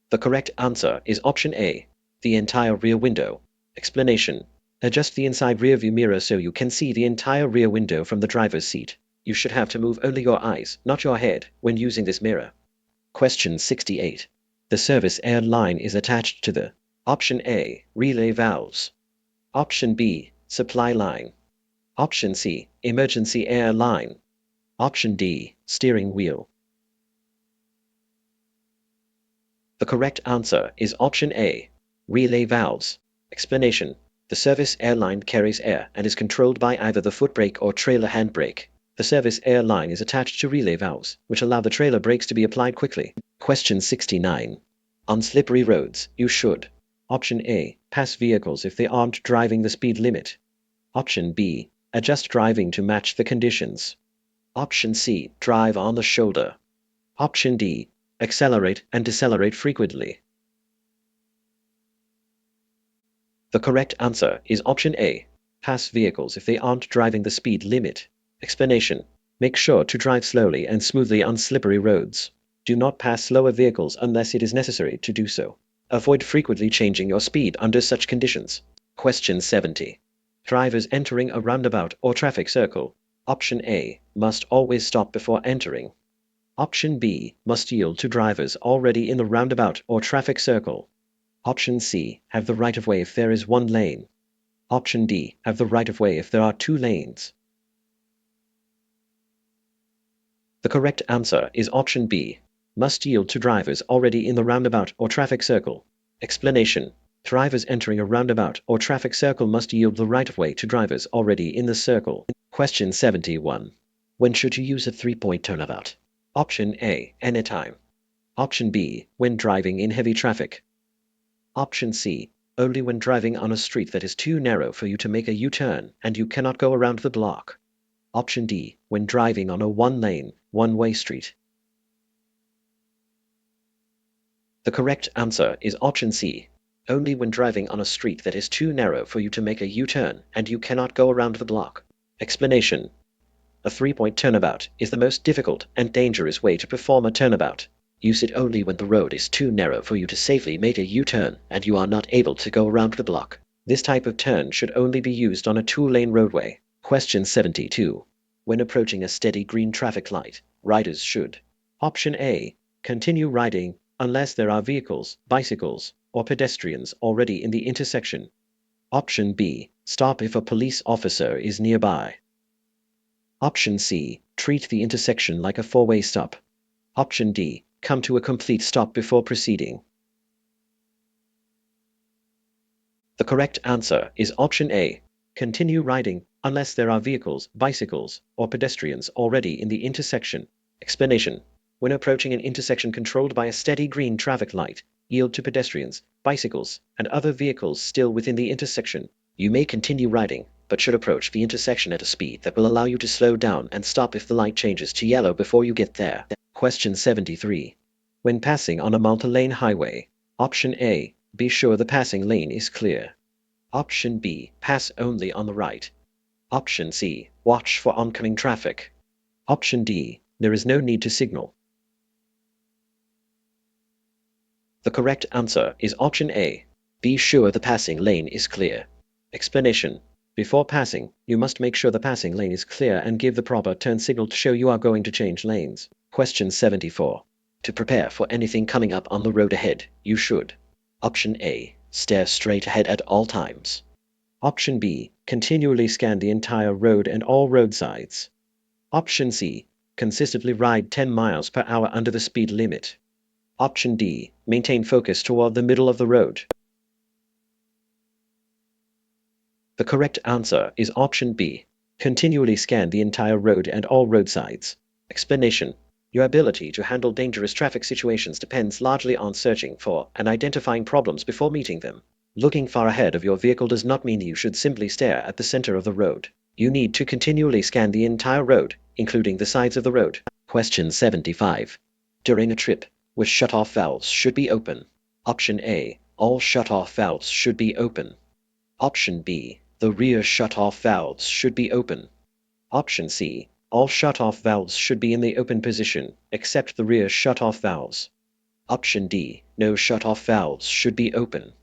Speaker 1: The correct answer is option A, the entire rear window. Explanation: adjust the inside rearview mirror so you can see the entire rear window from the driver's seat. You should have to move only your eyes, not your head, when using this mirror. Question 68. The service air line is attached to the option A, relay valves. Option B, supply line. Option C, emergency air line. Option D, steering wheel. The correct answer is option A, relay valves. Explanation: the service air line carries air and is controlled by either the foot brake or trailer handbrake. The service air line is attached to relay valves, which allow the trailer brakes to be applied quickly. Question 69. On slippery roads, you should: option A, pass vehicles if they aren't driving the speed limit. Option B, adjust driving to match the conditions. Option C, drive on the shoulder. Option D, accelerate and decelerate frequently. The correct answer is option A, pass vehicles if they aren't driving the speed limit. Explanation: make sure to drive slowly and smoothly on slippery roads. Do not pass slower vehicles unless it is necessary to do so. Avoid frequently changing your speed under such conditions. Question 70. Drivers entering a roundabout or traffic circle. Option A, must always stop before entering. Option B, must yield to drivers already in the roundabout or traffic circle. Option C, have the right-of-way if there is one lane. Option D, have the right-of-way if there are two lanes. The correct answer is option B, must yield to drivers already in the roundabout or traffic circle. Explanation: drivers entering a roundabout or traffic circle must yield the right-of-way to drivers already in the circle. Question 71. When should you use a three-point turnabout? Option A, anytime. Option B, when driving in heavy traffic. Option C, only when driving on a street that is too narrow for you to make a U-turn and you cannot go around the block. Option D, when driving on a one-lane, one-way street. The correct answer is option C, only when driving on a street that is too narrow for you to make a U-turn and you cannot go around the block. Explanation: a three-point turnabout is the most difficult and dangerous way to perform a turnabout. Use it only when the road is too narrow for you to safely make a U-turn and you are not able to go around the block. This type of turn should only be used on a two-lane roadway. Question 72. When approaching a steady green traffic light, riders should: option A, continue riding unless there are vehicles, bicycles, or pedestrians already in the intersection. Option B, stop if a police officer is nearby. Option C, treat the intersection like a four-way stop. Option D, come to a complete stop before proceeding. The correct answer is option A, continue riding unless there are vehicles, bicycles, or pedestrians already in the intersection. Explanation: when approaching an intersection controlled by a steady green traffic light, yield to pedestrians, bicycles, and other vehicles still within the intersection. You may continue riding, but should approach the intersection at a speed that will allow you to slow down and stop if the light changes to yellow before you get there. Question 73. When passing on a multi-lane highway, option A, be sure the passing lane is clear. Option B, pass only on the right. Option C, watch for oncoming traffic. Option D, there is no need to signal. The correct answer is option A, be sure the passing lane is clear. Explanation: before passing, you must make sure the passing lane is clear and give the proper turn signal to show you are going to change lanes. Question 74. To prepare for anything coming up on the road ahead, you should: option A, stare straight ahead at all times. Option B, continually scan the entire road and all roadsides. Option C, consistently ride 10 miles per hour under the speed limit. Option D. Maintain focus toward the middle of the road. The correct answer is option B. Continually scan the entire road and all roadsides. Explanation. Your ability to handle dangerous traffic situations depends largely on searching for and identifying problems before meeting them. Looking far ahead of your vehicle does not mean you should simply stare at the center of the road. You need to continually scan the entire road, including the sides of the road. Question 75. During a trip, which shut-off valves should be open? Option A. All shut-off valves should be open. Option B. The rear shut-off valves should be open. Option C. All shut-off valves should be in the open position, except the rear shut-off valves. Option D. No shut-off valves should be open.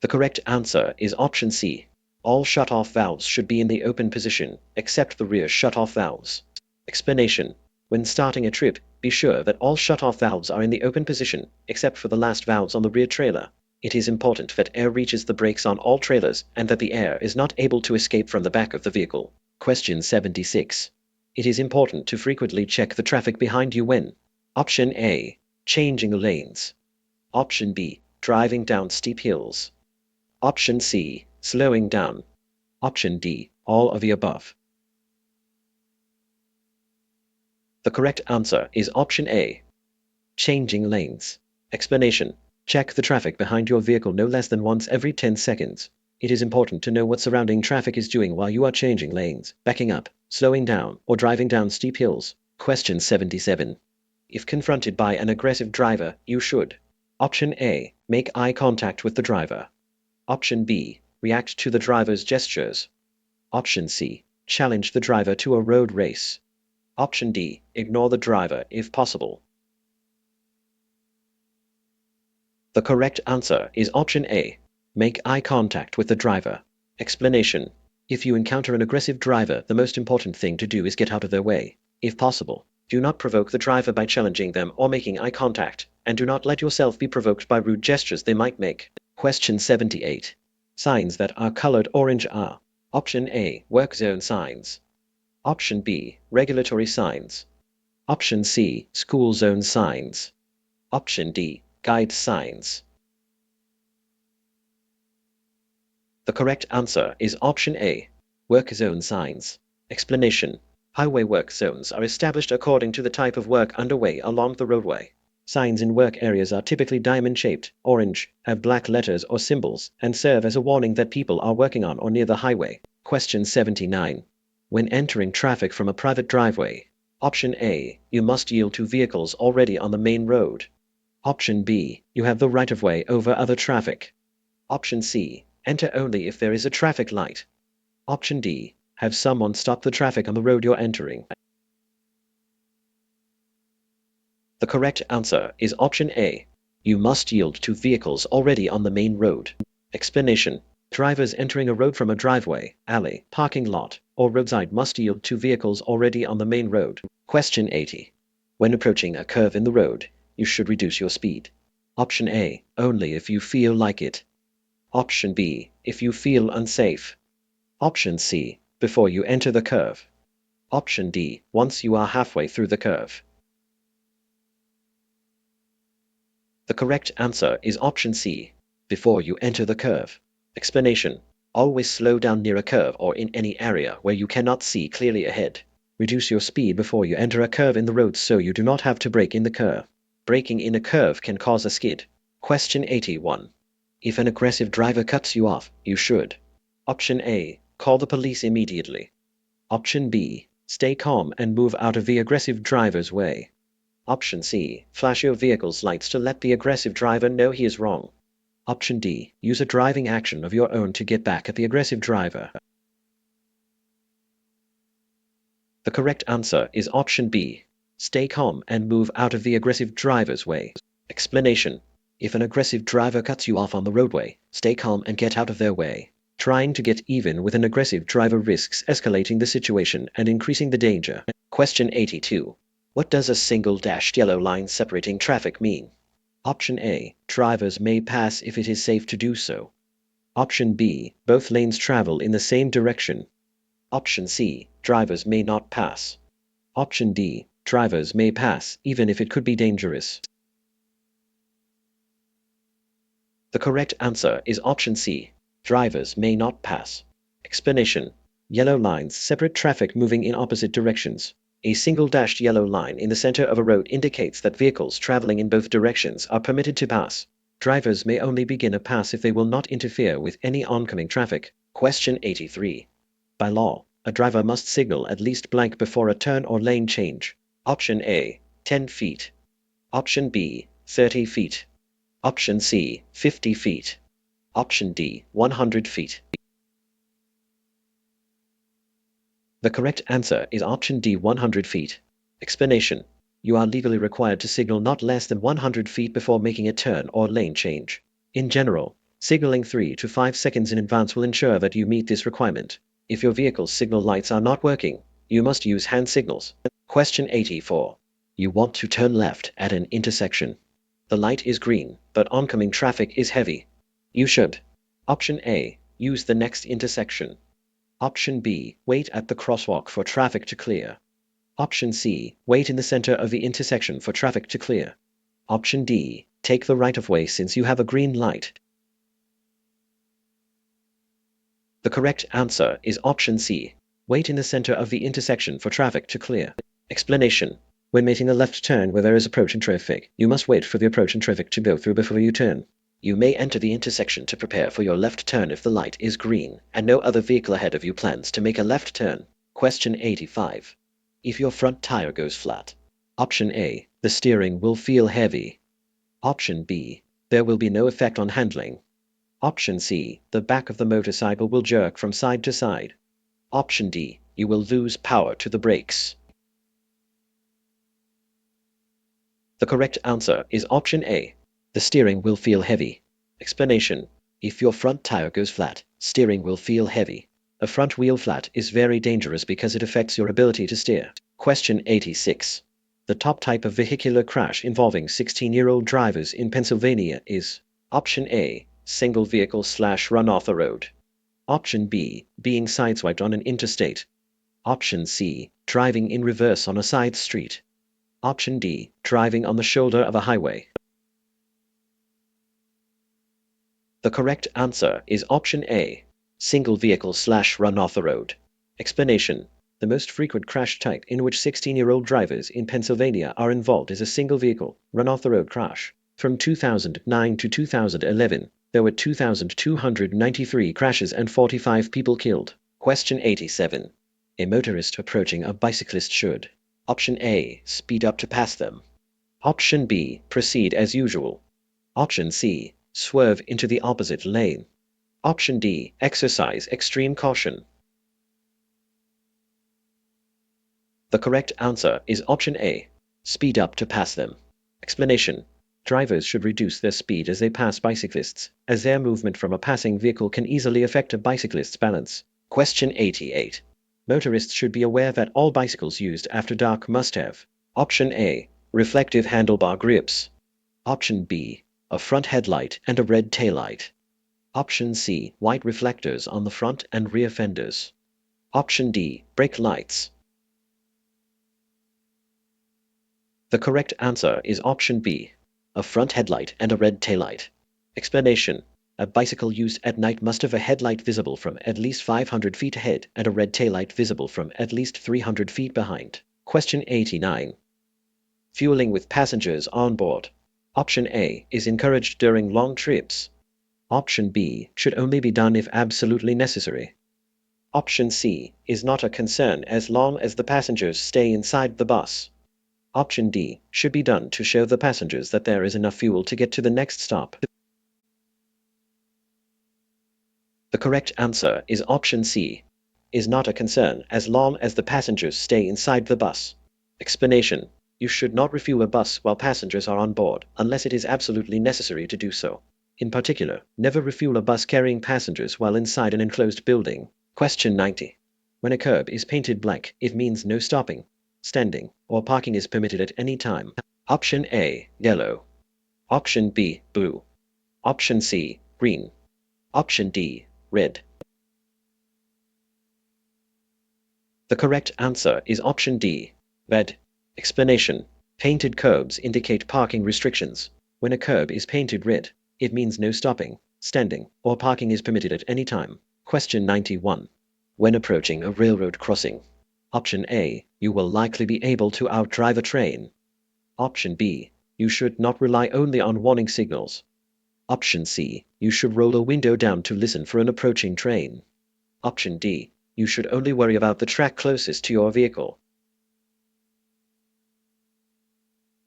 Speaker 1: The correct answer is option C. All shut-off valves should be in the open position, except the rear shut-off valves. Explanation. When starting a trip, be sure that all shut-off valves are in the open position, except for the last valves on the rear trailer. It is important that air reaches the brakes on all trailers and that the air is not able to escape from the back of the vehicle. Question 76. It is important to frequently check the traffic behind you when? Option A. Changing lanes. Option B. Driving down steep hills. Option C. Slowing down. Option D. All of the above. The correct answer is option A. Changing lanes. Explanation. Check the traffic behind your vehicle no less than once every 10 seconds. It is important to know what surrounding traffic is doing while you are changing lanes, backing up, slowing down, or driving down steep hills. Question 77. If confronted by an aggressive driver, you should. Option A. Make eye contact with the driver. Option B. React to the driver's gestures. Option C. Challenge the driver to a road race. Option D. Ignore the driver if possible. The correct answer is option A. Make eye contact with the driver. Explanation. If you encounter an aggressive driver, the most important thing to do is get out of their way. If possible, do not provoke the driver by challenging them or making eye contact, and do not let yourself be provoked by rude gestures they might make. Question 78. Signs that are colored orange are: Option A. Work zone signs. Option B. Regulatory signs. Option C. School zone signs. Option D. Guide signs. The correct answer is option A. Work zone signs. Explanation. Highway work zones are established according to the type of work underway along the roadway. Signs in work areas are typically diamond-shaped, orange, have black letters or symbols, and serve as a warning that people are working on or near the highway. Question 79. When entering traffic from a private driveway, option A. You must yield to vehicles already on the main road. Option B. You have the right-of-way over other traffic. Option C. Enter only if there is a traffic light. Option D. Have someone stop the traffic on the road you're entering. The correct answer is option A. You must yield to vehicles already on the main road. Explanation. Drivers entering a road from a driveway, alley, parking lot, or roadside must yield to vehicles already on the main road. Question 80. When approaching a curve in the road, you should reduce your speed. Option A. Only if you feel like it. Option B. If you feel unsafe. Option C. Before you enter the curve. Option D. Once you are halfway through the curve. The correct answer is option C. Before you enter the curve. Explanation. Always slow down near a curve or in any area where you cannot see clearly ahead. Reduce your speed before you enter a curve in the road so you do not have to brake in the curve. Braking in a curve can cause a skid. Question 81. If an aggressive driver cuts you off, you should. Option A. Call the police immediately. Option B. Stay calm and move out of the aggressive driver's way. Option C. Flash your vehicle's lights to let the aggressive driver know he is wrong. Option D. Use a driving action of your own to get back at the aggressive driver. The correct answer is option B. Stay calm and move out of the aggressive driver's way. Explanation. If an aggressive driver cuts you off on the roadway, stay calm and get out of their way. Trying to get even with an aggressive driver risks escalating the situation and increasing the danger. Question 82. What does a single dashed yellow line separating traffic mean? Option A. Drivers may pass if it is safe to do so. Option B. Both lanes travel in the same direction. Option C. Drivers may not pass. Option D. Drivers may pass, even if it could be dangerous. The correct answer is option C. Drivers may not pass. Explanation. Yellow lines separate traffic moving in opposite directions. A single dashed yellow line in the center of a road indicates that vehicles traveling in both directions are permitted to pass. Drivers may only begin a pass if they will not interfere with any oncoming traffic. Question 83. By law, a driver must signal at least blank before a turn or lane change. Option A, 10 feet. Option B, 30 feet. Option C, 50 feet. Option D, 100 feet. The correct answer is option D, 100 feet. Explanation. You are legally required to signal not less than 100 feet before making a turn or lane change. In general, signaling 3 to 5 seconds in advance will ensure that you meet this requirement. If your vehicle's signal lights are not working, you must use hand signals. Question 84. You want to turn left at an intersection. The light is green, but oncoming traffic is heavy. You should. Option A. Use the next intersection. Option B. Wait at the crosswalk for traffic to clear. Option C. Wait in the center of the intersection for traffic to clear. Option D. Take the right-of-way since you have a green light. The correct answer is option C. Wait in the center of the intersection for traffic to clear. Explanation. When making a left turn where there is approaching traffic, you must wait for the approaching traffic to go through before you turn. You may enter the intersection to prepare for your left turn if the light is green and no other vehicle ahead of you plans to make a left turn. Question 85. If your front tire goes flat. Option A. The steering will feel heavy. Option B. There will be no effect on handling. Option C. The back of the motorcycle will jerk from side to side. Option D. You will lose power to the brakes. The correct answer is option A. The steering will feel heavy. Explanation. If your front tire goes flat, steering will feel heavy. A front wheel flat is very dangerous because it affects your ability to steer. Question 86. The top type of vehicular crash involving 16-year-old drivers in Pennsylvania is Option A. Single vehicle / run off the road. Option B. Being sideswiped on an interstate. Option C. Driving in reverse on a side street. Option D. Driving on the shoulder of a highway. The correct answer is option A. Single vehicle / run off the road. Explanation. The most frequent crash type in which 16-year-old drivers in Pennsylvania are involved is a single vehicle, run off the road crash. From 2009 to 2011, there were 2,293 crashes and 45 people killed. Question 87. A motorist approaching a bicyclist should. Option A. Speed up to pass them. Option B. Proceed as usual. Option C. Swerve into the opposite lane. Option D. Exercise extreme caution. The correct answer is option A. Speed up to pass them. Explanation. Drivers should reduce their speed as they pass bicyclists, as their movement from a passing vehicle can easily affect a bicyclist's balance. Question 88. Motorists should be aware that all bicycles used after dark must have Option A. Reflective handlebar grips. Option B. A front headlight and a red taillight. Option C. White reflectors on the front and rear fenders. Option D. Brake lights. The correct answer is option B. A front headlight and a red taillight. Explanation. A bicycle used at night must have a headlight visible from at least 500 feet ahead and a red taillight visible from at least 300 feet behind. Question 89. Fueling with passengers on board. Option A is encouraged during long trips. Option B should only be done if absolutely necessary. Option C is not a concern as long as the passengers stay inside the bus. Option D should be done to show the passengers that there is enough fuel to get to the next stop. The correct answer is option C, is not a concern as long as the passengers stay inside the bus. Explanation. You should not refuel a bus while passengers are on board, unless it is absolutely necessary to do so. In particular, never refuel a bus carrying passengers while inside an enclosed building. Question 90. When a curb is painted black, it means no stopping, standing, or parking is permitted at any time. Option A, yellow. Option B, blue. Option C, green. Option D, red. The correct answer is option D, red. Explanation. Painted curbs indicate parking restrictions. When a curb is painted red, it means no stopping, standing, or parking is permitted at any time. Question 91. When approaching a railroad crossing. Option A. You will likely be able to outdrive a train. Option B. You should not rely only on warning signals. Option C. You should roll a window down to listen for an approaching train. Option D. You should only worry about the track closest to your vehicle.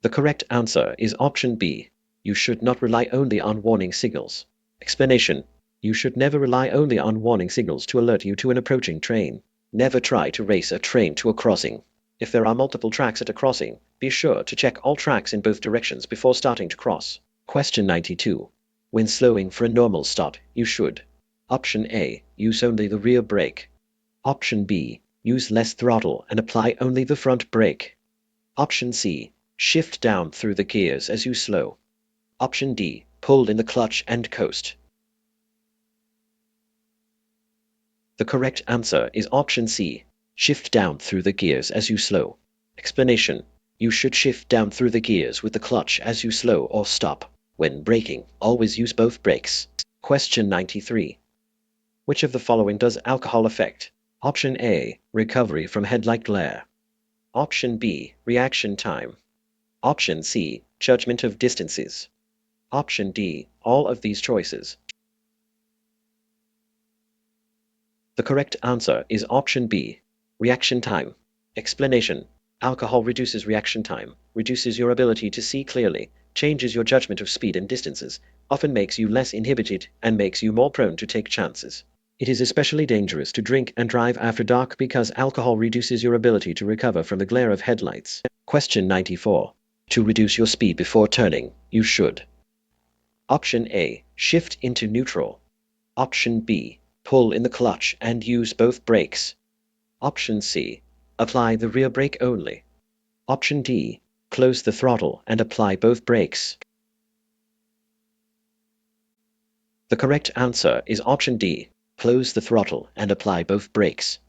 Speaker 1: The correct answer is option B. You should not rely only on warning signals. Explanation. You should never rely only on warning signals to alert you to an approaching train. Never try to race a train to a crossing. If there are multiple tracks at a crossing, be sure to check all tracks in both directions before starting to cross. Question 92. When slowing for a normal stop, you should. Option A. Use only the rear brake. Option B. Use less throttle and apply only the front brake. Option C. Shift down through the gears as you slow. Option D. Pull in the clutch and coast. The correct answer is option C. Shift down through the gears as you slow. Explanation. You should shift down through the gears with the clutch as you slow or stop. When braking, always use both brakes. Question 93. Which of the following does alcohol affect? Option A. Recovery from headlight glare. Option B. Reaction time. Option C. Judgment of distances. Option D. All of these choices. The correct answer is option B. Reaction time. Explanation. Alcohol reduces reaction time, reduces your ability to see clearly, changes your judgment of speed and distances, often makes you less inhibited, and makes you more prone to take chances. It is especially dangerous to drink and drive after dark because alcohol reduces your ability to recover from the glare of headlights. Question 94. To reduce your speed before turning, you should. Option A. Shift into neutral. Option B. Pull in the clutch and use both brakes. Option C. Apply the rear brake only. Option D. Close the throttle and apply both brakes. The correct answer is option D. Close the throttle and apply both brakes.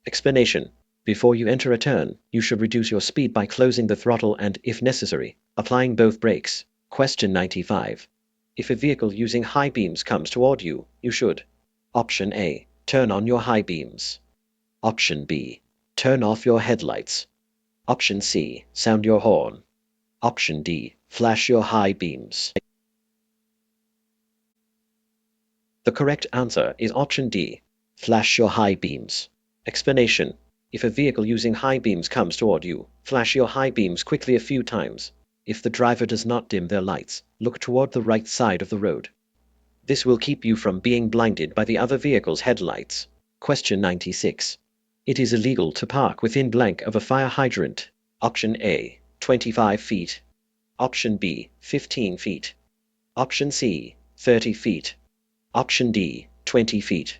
Speaker 1: Explanation. Before you enter a turn, you should reduce your speed by closing the throttle and, if necessary, applying both brakes. Question 95. If a vehicle using high beams comes toward you, you should. Option A. Turn on your high beams. Option B. Turn off your headlights. Option C. Sound your horn. Option D. Flash your high beams. The correct answer is option D. Flash your high beams. Explanation. If a vehicle using high beams comes toward you, flash your high beams quickly a few times. If the driver does not dim their lights, look toward the right side of the road. This will keep you from being blinded by the other vehicle's headlights. Question 96. It is illegal to park within blank of a fire hydrant. Option A. 25 feet. Option B. 15 feet. Option C. 30 feet. Option D. 20 feet.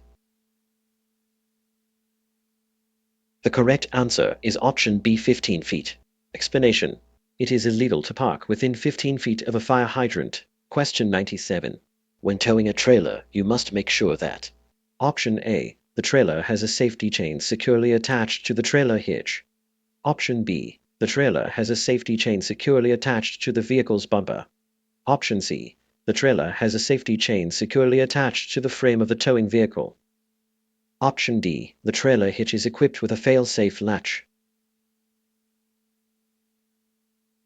Speaker 1: The correct answer is option B. 15 feet. Explanation. It is illegal to park within 15 feet of a fire hydrant. Question 97. When towing a trailer, you must make sure that. Option A. The trailer has a safety chain securely attached to the trailer hitch. Option B. The trailer has a safety chain securely attached to the vehicle's bumper. Option C. The trailer has a safety chain securely attached to the frame of the towing vehicle. Option D. The trailer hitch is equipped with a fail-safe latch.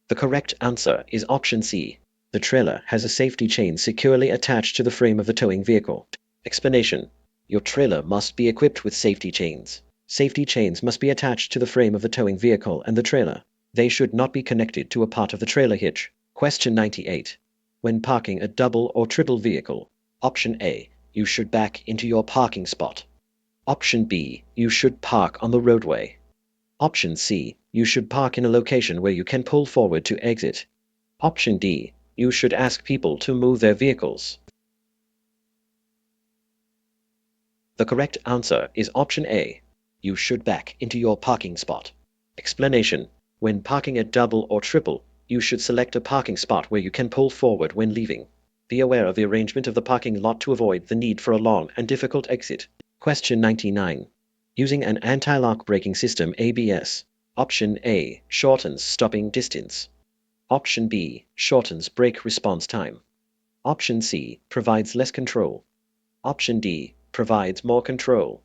Speaker 1: The correct answer is option C. The trailer has a safety chain securely attached to the frame of the towing vehicle. Explanation. Your trailer must be equipped with safety chains. Safety chains must be attached to the frame of the towing vehicle and the trailer. They should not be connected to a part of the trailer hitch. Question 98. When parking a double or triple vehicle. Option A. You should back into your parking spot. Option B. You should park on the roadway. Option C. You should park in a location where you can pull forward to exit. Option D. You should ask people to move their vehicles. The correct answer is option A. You should back into your parking spot. Explanation. When parking a double or triple, you should select a parking spot where you can pull forward when leaving. Be aware of the arrangement of the parking lot to avoid the need for a long and difficult exit. Question 99. Using an anti-lock braking system ABS. Option A shortens stopping distance. Option B shortens brake response time. Option C provides less control. Option D provides more control.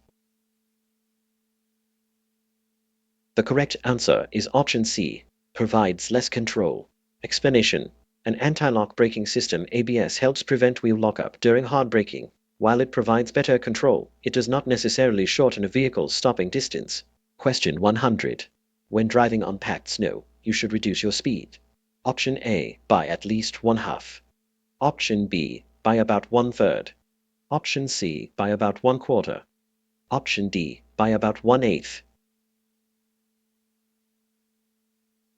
Speaker 1: The correct answer is option C, provides less control. Explanation: an anti-lock braking system ABS helps prevent wheel lockup during hard braking. While it provides better control, it does not necessarily shorten a vehicle's stopping distance. Question 100. When driving on packed snow, you should reduce your speed. Option A, by at least 1/2. Option B, by about 1/3. Option C, by about 1/4. Option D, by about 1/8.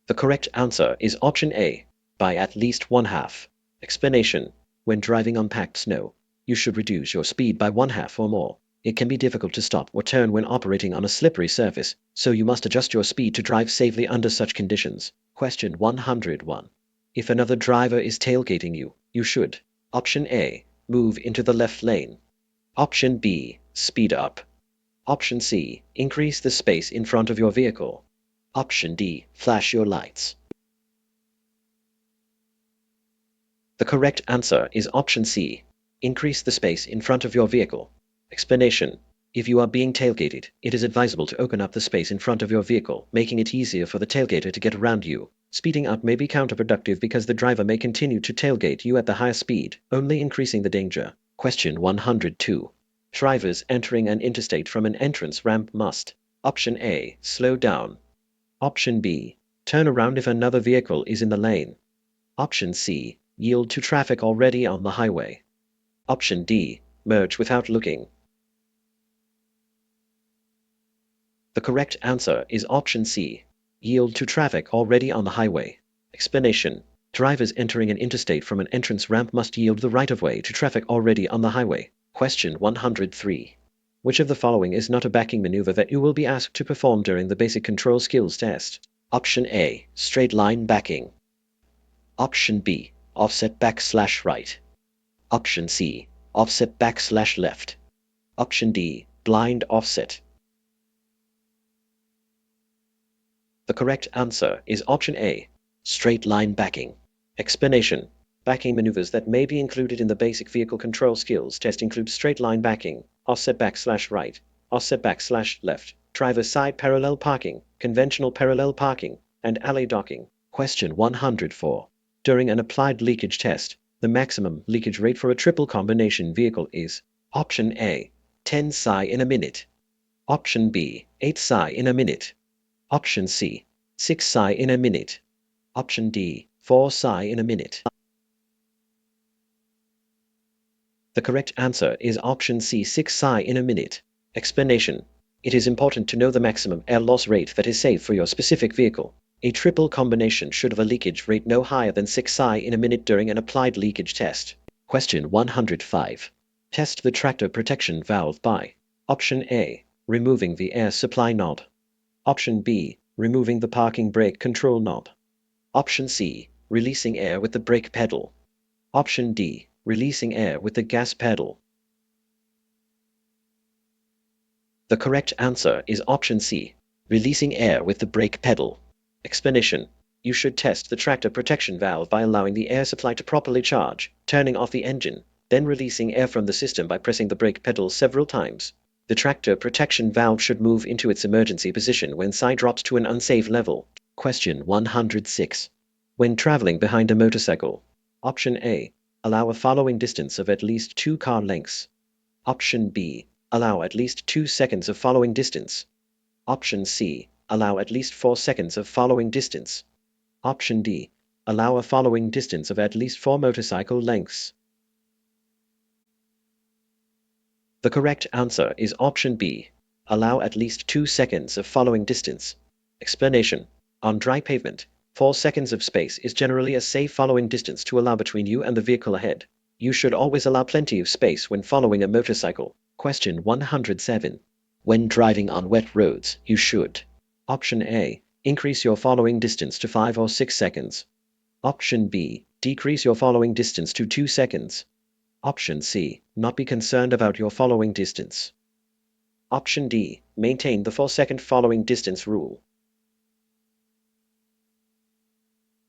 Speaker 1: The correct answer is option A, by at least 1/2. Explanation: when driving on packed snow, you should reduce your speed by 1/2 or more. It can be difficult to stop or turn when operating on a slippery surface, so you must adjust your speed to drive safely under such conditions. Question 101. If another driver is tailgating you, you should: Option A, move into the left lane. Option B, speed up. Option C, increase the space in front of your vehicle. Option D, flash your lights. The correct answer is option C, increase the space in front of your vehicle. Explanation: if you are being tailgated, it is advisable to open up the space in front of your vehicle, making it easier for the tailgater to get around you. Speeding up may be counterproductive because the driver may continue to tailgate you at the higher speed, only increasing the danger. Question 102. Drivers entering an interstate from an entrance ramp must: Option A, slow down. Option B, turn around if another vehicle is in the lane. Option C, yield to traffic already on the highway. Option D, merge without looking. The correct answer is option C, yield to traffic already on the highway. Explanation: drivers entering an interstate from an entrance ramp must yield the right-of-way to traffic already on the highway. Question 103. Which of the following is not a backing maneuver that you will be asked to perform during the basic control skills test? Option A, straight line backing. Option B, offset back/right. Option C, offset back/left. Option D, blind offset. The correct answer is option A, straight line backing. Explanation: backing maneuvers that may be included in the basic vehicle control skills test include straight line backing, offset back/right, offset back/left, driver side parallel parking, conventional parallel parking, and alley docking. Question 104. During an applied leakage test, the maximum leakage rate for a triple combination vehicle is: Option A, 10 psi in a minute. Option B, 8 psi in a minute. Option C, 6 psi in a minute. Option D, 4 psi in a minute. The correct answer is option C, 6 psi in a minute. Explanation: it is important to know the maximum air loss rate that is safe for your specific vehicle. A triple combination should have a leakage rate no higher than 6 psi in a minute during an applied leakage test. Question 105. Test the tractor protection valve by: Option A, removing the air supply knob. Option B, removing the parking brake control knob. Option C, releasing air with the brake pedal. Option D, releasing air with the gas pedal. The correct answer is option C, releasing air with the brake pedal. Explanation: you should test the tractor protection valve by allowing the air supply to properly charge, turning off the engine, then releasing air from the system by pressing the brake pedal several times. The tractor protection valve should move into its emergency position when psi drops to an unsafe level. Question 106. When traveling behind a motorcycle: Option A, allow a following distance of at least 2 car lengths. Option B, allow at least 2 seconds of following distance. Option C, allow at least 4 seconds of following distance. Option D, allow a following distance of at least 4 motorcycle lengths. The correct answer is option B, allow at least 2 seconds of following distance. Explanation: on dry pavement, 4 seconds of space is generally a safe following distance to allow between you and the vehicle ahead. You should always allow plenty of space when following a motorcycle. Question 107. When driving on wet roads, you should: Option A, increase your following distance to 5 or 6 seconds. Option B, decrease your following distance to 2 seconds. Option C, not be concerned about your following distance. Option D, maintain the 4-second following distance rule.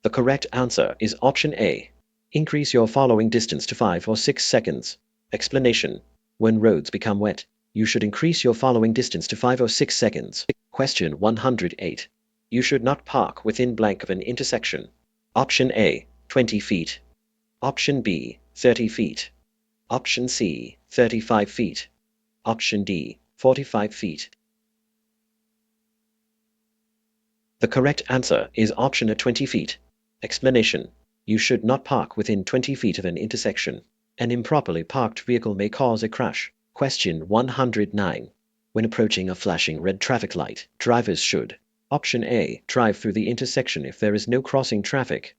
Speaker 1: The correct answer is option A. Increase your following distance to 5 or 6 seconds. Explanation. When roads become wet, you should increase your following distance to 5 or 6 seconds. Question 108. You should not park within blank of an intersection. Option A, 20 feet. Option B, 30 feet. Option C, 35 feet. Option D, 45 feet. The correct answer is option A, 20 feet. Explanation. You should not park within 20 feet of an intersection. An improperly parked vehicle may cause a crash. Question 109. When approaching a flashing red traffic light, drivers should: Option A, drive through the intersection if there is no crossing traffic.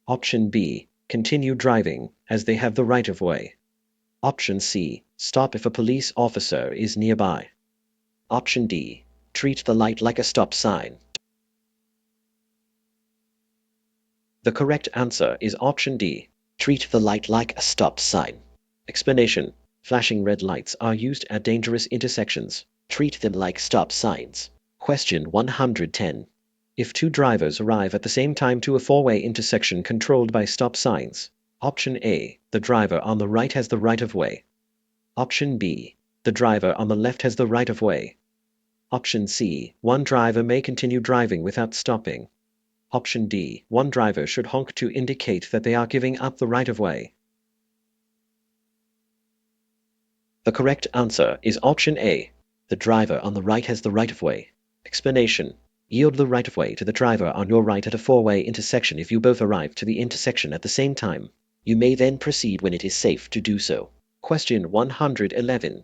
Speaker 1: Option B, continue driving, as they have the right of way. Option C, stop if a police officer is nearby. Option D, treat the light like a stop sign. The correct answer is option D. Treat the light like a stop sign. Explanation. Flashing red lights are used at dangerous intersections. Treat them like stop signs. Question 110. If two drivers arrive at the same time to a four-way intersection controlled by stop signs, option A, the driver on the right has the right of way. Option B, the driver on the left has the right of way. Option C, one driver may continue driving without stopping. Option D, one driver should honk to indicate that they are giving up the right of way. The correct answer is option A. The driver on the right has the right of way. Explanation. Yield the right of way to the driver on your right at a four-way intersection if you both arrive to the intersection at the same time. You may then proceed when it is safe to do so. Question 111.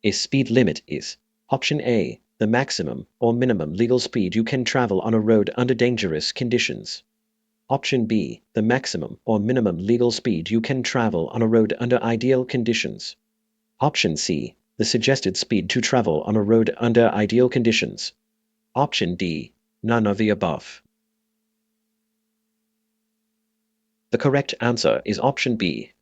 Speaker 1: A speed limit is: Option A, the maximum or minimum legal speed you can travel on a road under dangerous conditions. Option B, the maximum or minimum legal speed you can travel on a road under ideal conditions. Option C, the suggested speed to travel on a road under ideal conditions. Option D, none of the above. The correct answer is option B.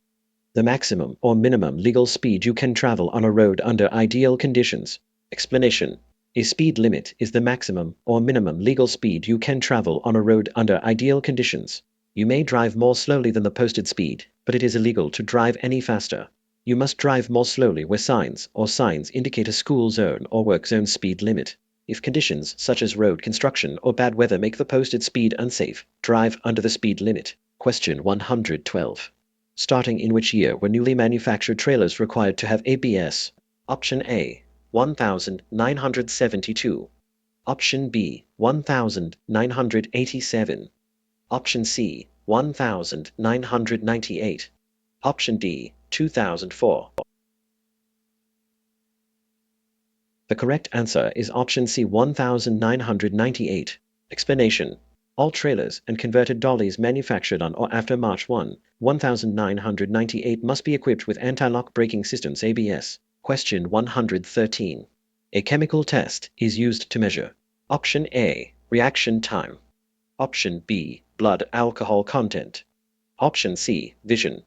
Speaker 1: The maximum or minimum legal speed you can travel on a road under ideal conditions. Explanation. A speed limit is the maximum or minimum legal speed you can travel on a road under ideal conditions. You may drive more slowly than the posted speed, but it is illegal to drive any faster. You must drive more slowly where signs indicate a school zone or work zone speed limit. If conditions such as road construction or bad weather make the posted speed unsafe, drive under the speed limit. Question 112. Starting in which year were newly manufactured trailers required to have ABS? Option A, 1972. Option B, 1987. Option C, 1998. Option D, 2004. The correct answer is option C, 1998. Explanation. All trailers and converted dollies manufactured on or after March 1, 1998 must be equipped with anti-lock braking systems ABS. Question 113. A chemical test is used to measure: Option A, reaction time. Option B, blood alcohol content. Option C, vision.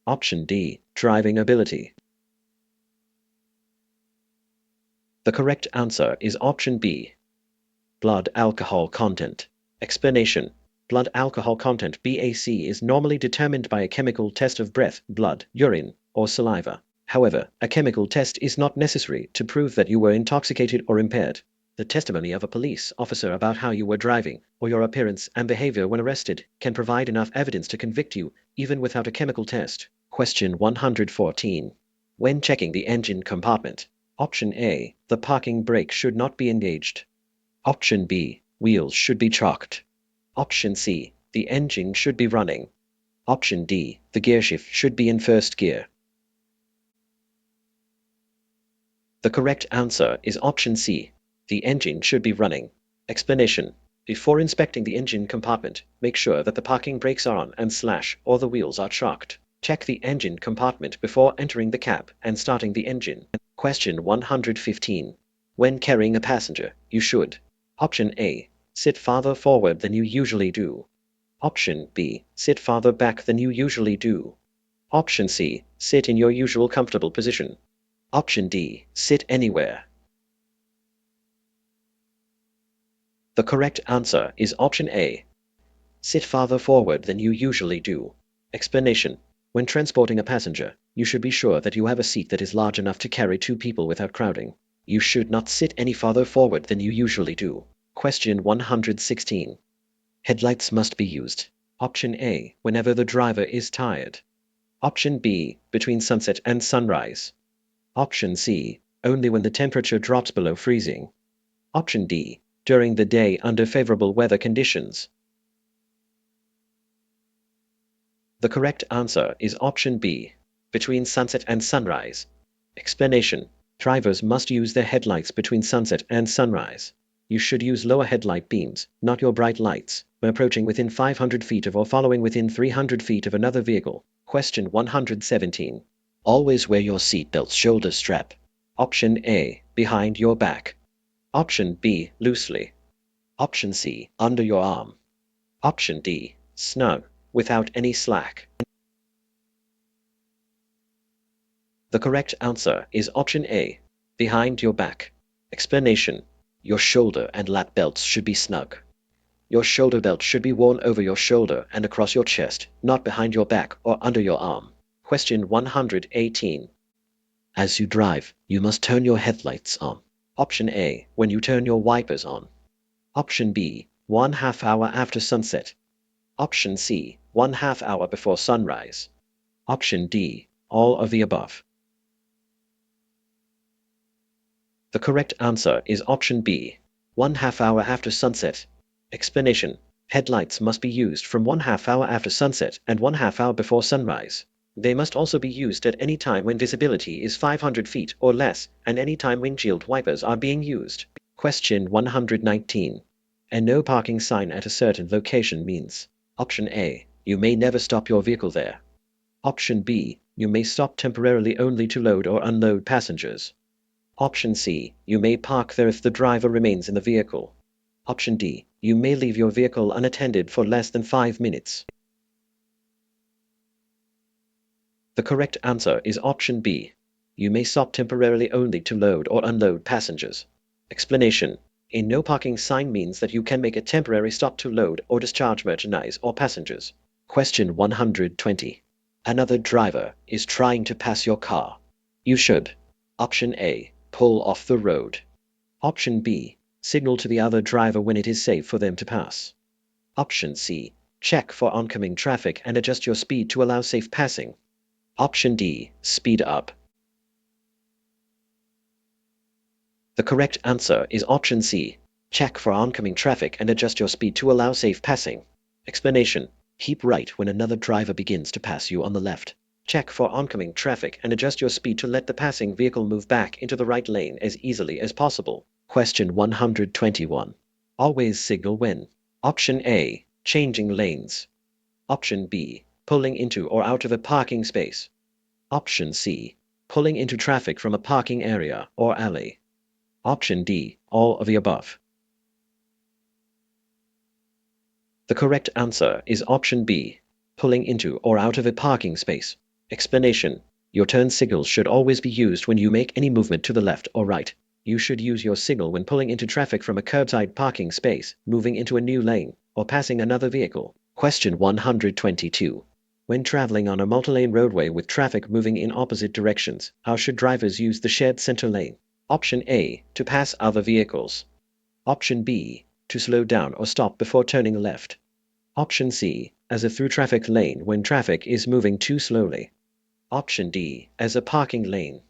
Speaker 1: Option D, driving ability. The correct answer is option B, blood alcohol content. Explanation. Blood alcohol content (BAC) is normally determined by a chemical test of breath, blood, urine, or saliva. However, a chemical test is not necessary to prove that you were intoxicated or impaired. The testimony of a police officer about how you were driving, or your appearance and behavior when arrested, can provide enough evidence to convict you, even without a chemical test. Question 114. When checking the engine compartment: Option A, the parking brake should not be engaged. Option B, wheels should be chalked. Option C, the engine should be running. Option D, the gearshift should be in first gear. The correct answer is option C, the engine should be running. Explanation. Before inspecting the engine compartment, make sure that the parking brakes are on and or the wheels are chalked. Check the engine compartment before entering the cab and starting the engine. Question 115. When carrying a passenger, you should: Option A, sit farther forward than you usually do. Option B, sit farther back than you usually do. Option C, sit in your usual comfortable position. Option D, sit anywhere. The correct answer is option A, Sit farther forward than you usually do. Explanation. When transporting a passenger, you should be sure that you have a seat that is large enough to carry 2 people without crowding. You should not sit any farther forward than you usually do. Question 116. Headlights must be used. Option A, whenever the driver is tired. Option B, between sunset and sunrise. Option C, only when the temperature drops below freezing. Option D, during the day under favorable weather conditions. The correct answer is option B, between sunset and sunrise. Explanation. Drivers must use their headlights between sunset and sunrise. You should use lower headlight beams, not your bright lights, when approaching within 500 feet of or following within 300 feet of another vehicle. Question 117. Always wear your seatbelt shoulder strap. Option A, behind your back. Option B, loosely. Option C, under your arm. Option D, snug, without any slack. The correct answer is option A, behind your back. Explanation. Your shoulder and lap belts should be snug. Your shoulder belt should be worn over your shoulder and across your chest, not behind your back or under your arm. Question 118. As you drive, you must turn your headlights on. Option A, when you turn your wipers on. Option B, 1/2 hour after sunset. Option C, 1/2 hour before sunrise. Option D, all of the above. The correct answer is option B, 1/2 hour after sunset. Explanation. Headlights must be used from 1/2 hour after sunset and 1/2 hour before sunrise. They must also be used at any time when visibility is 500 feet or less and any time windshield wipers are being used. Question 119. A no parking sign at a certain location means. Option A, you may never stop your vehicle there. Option B, you may stop temporarily only to load or unload passengers. Option C, you may park there if the driver remains in the vehicle. Option D, you may leave your vehicle unattended for less than 5 minutes. The correct answer is option B. You may stop temporarily only to load or unload passengers. Explanation. A no parking sign means that you can make a temporary stop to load or discharge merchandise or passengers. Question 120. Another driver is trying to pass your car. You should. Option A, pull off the road. Option B, signal to the other driver when it is safe for them to pass. Option C, check for oncoming traffic and adjust your speed to allow safe passing. Option D, speed up. The correct answer is option C, check for oncoming traffic and adjust your speed to allow safe passing. Explanation. Keep right when another driver begins to pass you on the left. Check for oncoming traffic and adjust your speed to let the passing vehicle move back into the right lane as easily as possible. Question 121. Always signal when. Option A, changing lanes. Option B, pulling into or out of a parking space. Option C, pulling into traffic from a parking area or alley. Option D, all of the above. The correct answer is option B, pulling into or out of a parking space. Explanation. Your turn signals should always be used when you make any movement to the left or right. You should use your signal when pulling into traffic from a curbside parking space, moving into a new lane, or passing another vehicle. Question 122. When traveling on a multi-lane roadway with traffic moving in opposite directions, how should drivers use the shared center lane? Option A, to pass other vehicles. Option B, to slow down or stop before turning left. Option C, as a through traffic lane when traffic is moving too slowly. Option D, as a parking lane.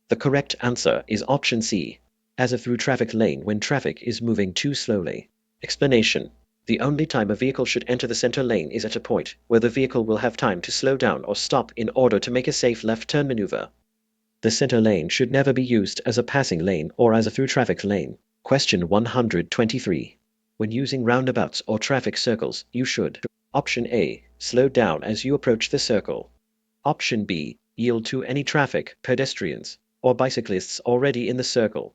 Speaker 1: The correct answer is option C, as a through traffic lane when traffic is moving too slowly. Explanation. The only time a vehicle should enter the center lane is at a point where the vehicle will have time to slow down or stop in order to make a safe left turn maneuver. The center lane should never be used as a passing lane or as a through traffic lane. Question 123. When using roundabouts or traffic circles, you should. Option A, slow down as you approach the circle. Option B, yield to any traffic, pedestrians, or bicyclists already in the circle.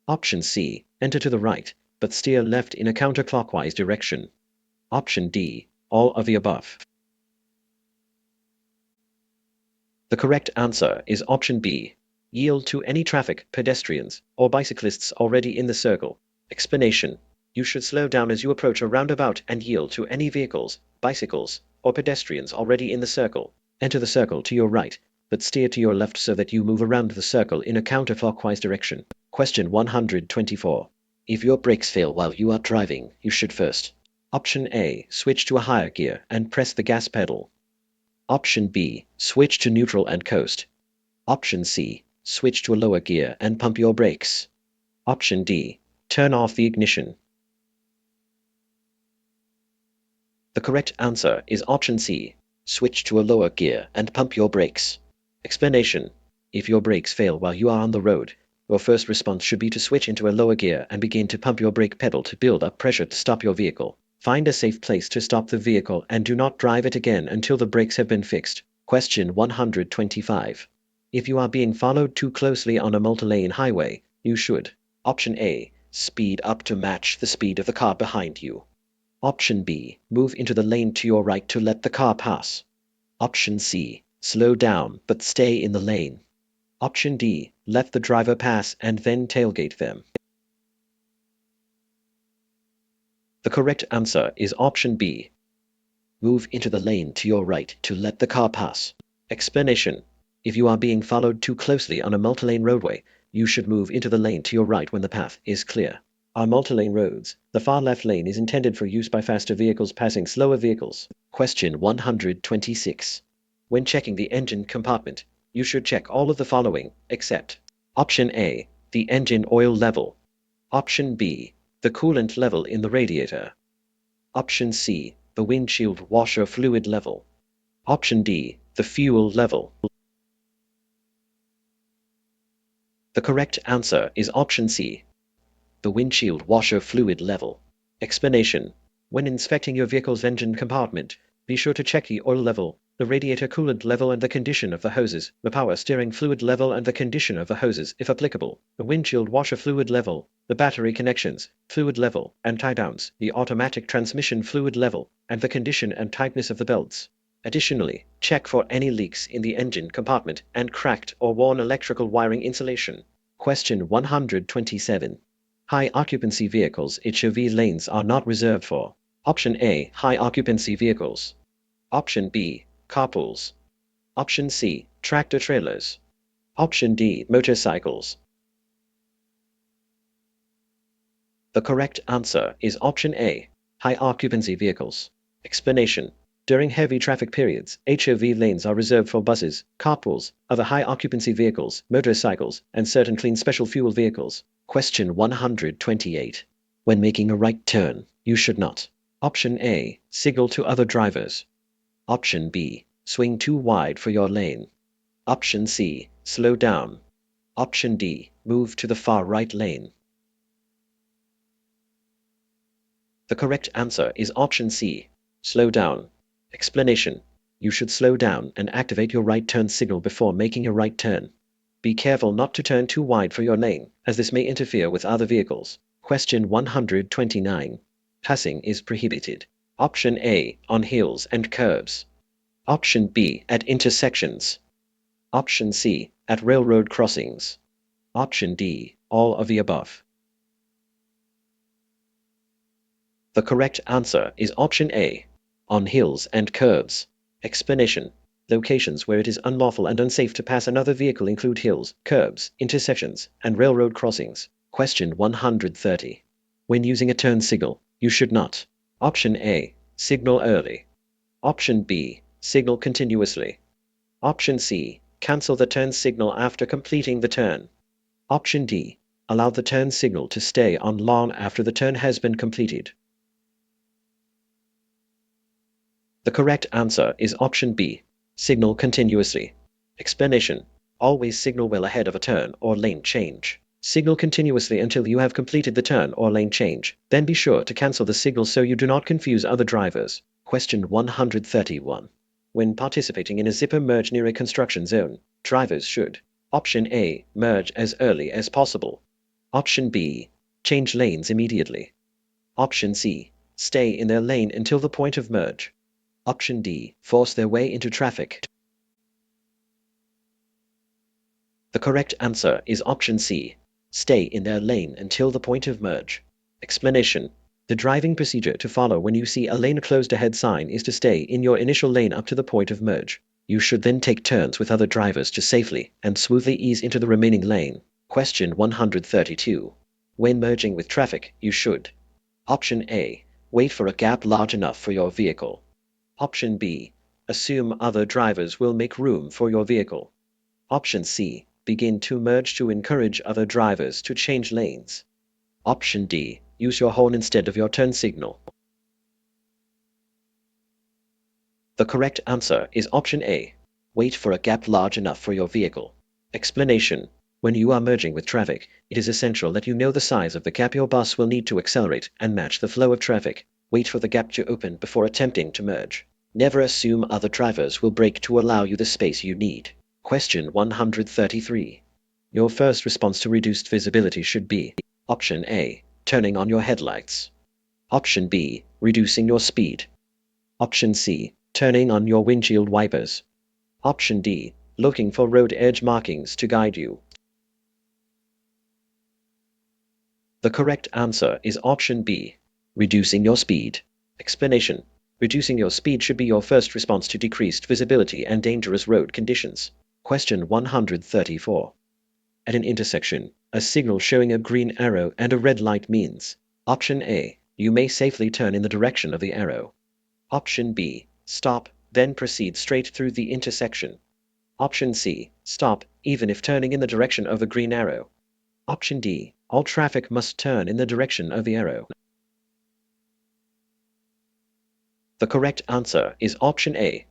Speaker 1: Option C, enter to the right, but steer left in a counterclockwise direction. Option D, all of the above. The correct answer is option B, yield to any traffic, pedestrians, or bicyclists already in the circle. Explanation. You should slow down as you approach a roundabout and yield to any vehicles, bicycles, or pedestrians already in the circle. Enter the circle to your right, but steer to your left so that you move around the circle in a counterclockwise direction. Question 124. If your brakes fail while you are driving, you should first: Option A, switch to a higher gear and press the gas pedal. Option B, switch to neutral and coast. Option C, switch to a lower gear and pump your brakes. Option D, turn off the ignition. The correct answer is option C, switch to a lower gear and pump your brakes. Explanation: if your brakes fail while you are on the road, your first response should be to switch into a lower gear and begin to pump your brake pedal to build up pressure to stop your vehicle. Find a safe place to stop the vehicle and do not drive it again until the brakes have been fixed. Question 125. If you are being followed too closely on a multi-lane highway, you should: Option A, speed up to match the speed of the car behind you. Option B, move into the lane to your right to let the car pass. Option C, slow down but stay in the lane. Option D, let the driver pass and then tailgate them. The correct answer is option B, move into the lane to your right to let the car pass. Explanation: if you are being followed too closely on a multi-lane roadway, you should move into the lane to your right when the path is clear. On multi-lane roads, the far left lane is intended for use by faster vehicles passing slower vehicles. Question 126. When checking the engine compartment, you should check all of the following, except: Option A, the engine oil level. Option B, the coolant level in the radiator. Option C, the windshield washer fluid level. Option D, the fuel level. The correct answer is option C, the windshield washer fluid level. Explanation: when inspecting your vehicle's engine compartment, be sure to check the oil level, the radiator coolant level and the condition of the hoses, the power steering fluid level and the condition of the hoses if applicable, the windshield washer fluid level, the battery connections, fluid level and tie-downs, the automatic transmission fluid level, and the condition and tightness of the belts. Additionally, check for any leaks in the engine compartment and cracked or worn electrical wiring insulation. Question 127. High occupancy vehicles HOV lanes are not reserved for: Option A, high occupancy vehicles. Option B, carpools. Option C, tractor trailers. Option D, motorcycles. The correct answer is option A, high occupancy vehicles. Explanation: during heavy traffic periods, HOV lanes are reserved for buses, carpools, other high occupancy vehicles, motorcycles, and certain clean special fuel vehicles. Question 128. When making a right turn, you should not: Option A, signal to other drivers. Option B, swing too wide for your lane. Option C, slow down. Option D, move to the far right lane. The correct answer is option C, slow down. Explanation: you should slow down and activate your right turn signal before making a right turn. Be careful not to turn too wide for your lane, as this may interfere with other vehicles. Question 129. Passing is prohibited: Option A, on hills and curbs. Option B, at intersections. Option C, at railroad crossings. Option D, all of the above. The correct answer is option A, on hills and curbs. Explanation: locations where it is unlawful and unsafe to pass another vehicle include hills, curbs, intersections, and railroad crossings. Question 130. When using a turn signal, you should not: Option A, signal early. Option B, signal continuously. Option C, cancel the turn signal after completing the turn. Option D, allow the turn signal to stay on long after the turn has been completed. The correct answer is option B, signal continuously. Explanation: always signal well ahead of a turn or lane change. Signal continuously until you have completed the turn or lane change. Then be sure to cancel the signal so you do not confuse other drivers. Question 131. When participating in a zipper merge near a construction zone, drivers should: Option A, merge as early as possible. Option B, change lanes immediately. Option C, stay in their lane until the point of merge. Option D, force their way into traffic. The correct answer is option C, stay in their lane until the point of merge. Explanation: The driving procedure to follow when you see a lane closed ahead sign is to stay in your initial lane up to the point of merge. You should then take turns with other drivers to safely and smoothly ease into the remaining lane. Question 132. When merging with traffic, you should: Option A. Wait for a gap large enough for your vehicle. Option B. Assume other drivers will make room for your vehicle. Option C. Begin to merge to encourage other drivers to change lanes. Option D. Use your horn instead of your turn signal. The correct answer is option A. Wait for a gap large enough for your vehicle. Explanation: when you are merging with traffic, it is essential that you know the size of the gap your bus will need to accelerate and match the flow of traffic. Wait for the gap to open before attempting to merge. Never assume other drivers will brake to allow you the space you need. Question 133. Your first response to reduced visibility should be: Option A. Turning on your headlights. Option B. Reducing your speed. Option C. Turning on your windshield wipers. Option D. Looking for road edge markings to guide you. The correct answer is option B. Reducing your speed. Explanation: reducing your speed should be your first response to decreased visibility and dangerous road conditions. Question 134. At an intersection, a signal showing a green arrow and a red light means: Option A. You may safely turn in the direction of the arrow. Option B. Stop, then proceed straight through the intersection. Option C. Stop, even if turning in the direction of the green arrow. Option D. All traffic must turn in the direction of the arrow. The correct answer is option A.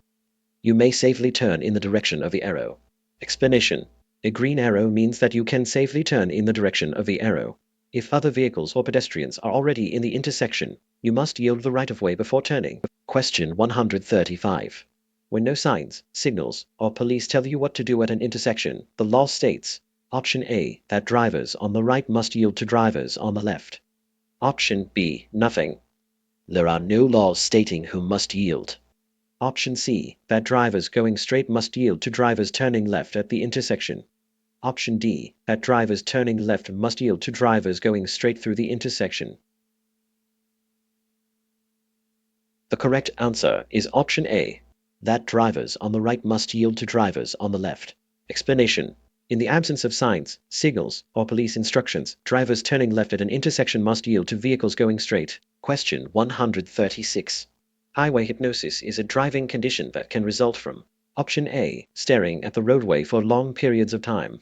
Speaker 1: You may safely turn in the direction of the arrow. Explanation: a green arrow means that you can safely turn in the direction of the arrow. If other vehicles or pedestrians are already in the intersection, you must yield the right-of-way before turning. Question 135. When no signs, signals, or police tell you what to do at an intersection, the law states: Option A. That drivers on the right must yield to drivers on the left. Option B. Nothing. There are no laws stating who must yield. Option C. That drivers going straight must yield to drivers turning left at the intersection. Option D. That drivers turning left must yield to drivers going straight through the intersection. The correct answer is option A. That drivers on the right must yield to drivers on the left. Explanation: in the absence of signs, signals, or police instructions, drivers turning left at an intersection must yield to vehicles going straight. Question 136. Highway hypnosis is a driving condition that can result from: Option A. Staring at the roadway for long periods of time.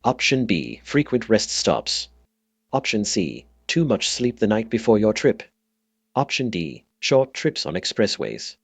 Speaker 1: Option B. Frequent rest stops. Option C. Too much sleep the night before your trip. Option D. Short trips on expressways.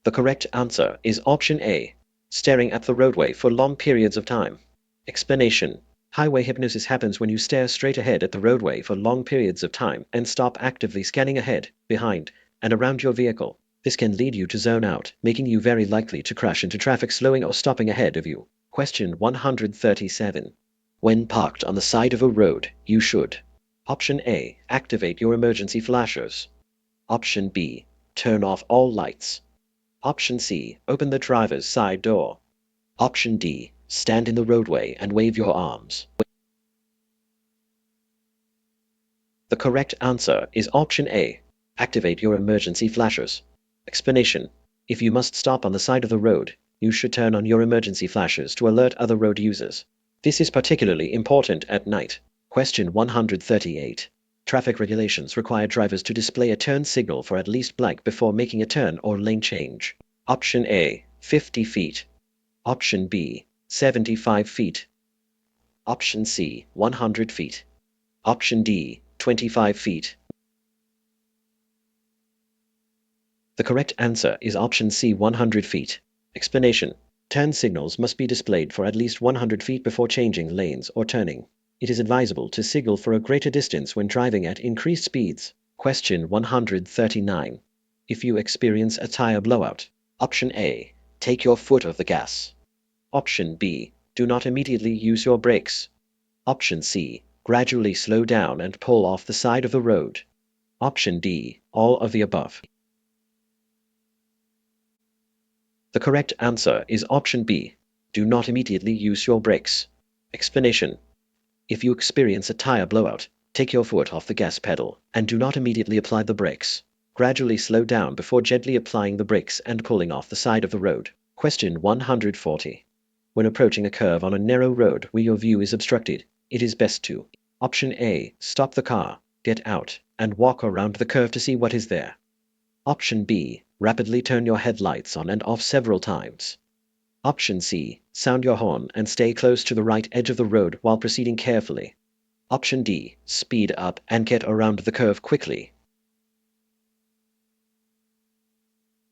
Speaker 1: The correct answer is option A. Staring at the roadway for long periods of time. Explanation: highway hypnosis happens when you stare straight ahead at the roadway for long periods of time and stop actively scanning ahead, behind, and around your vehicle. This can lead you to zone out, making you very likely to crash into traffic slowing or stopping ahead of you. Question 137. When parked on the side of a road, you should: Option A. Activate your emergency flashers. Option B. Turn off all lights. Option C. Open the driver's side door. Option D. Stand in the roadway and wave your arms. The correct answer is option A. Activate your emergency flashers. Explanation: if you must stop on the side of the road, you should turn on your emergency flashers to alert other road users. This is particularly important at night. Question 138. Traffic regulations require drivers to display a turn signal for at least blank before making a turn or lane change. Option A. 50 feet. Option B. 75 feet. Option C. 100 feet. Option D. 25 feet. The correct answer is option C. 100 feet. Explanation: turn signals must be displayed for at least 100 feet before changing lanes or turning. It is advisable to signal for a greater distance when driving at increased speeds. Question 139. If you experience a tire blowout: Option A. Take your foot off the gas. Option B. Do not immediately use your brakes. Option C. Gradually slow down and pull off the side of the road. Option D. All of the above. The correct answer is option B. Do not immediately use your brakes. Explanation: if you experience a tire blowout, Take your foot off the gas pedal and do not immediately apply the brakes. Gradually slow down before gently applying the brakes and pulling off the side of the road. Question 140. When approaching a curve on a narrow road where your view is obstructed, it is best to: Option A, stop the car, get out, and walk around the curve to see what is there. Option B, rapidly turn your headlights on and off several times. Option C, sound your horn and stay close to the right edge of the road while proceeding carefully. Option D, speed up and get around the curve quickly.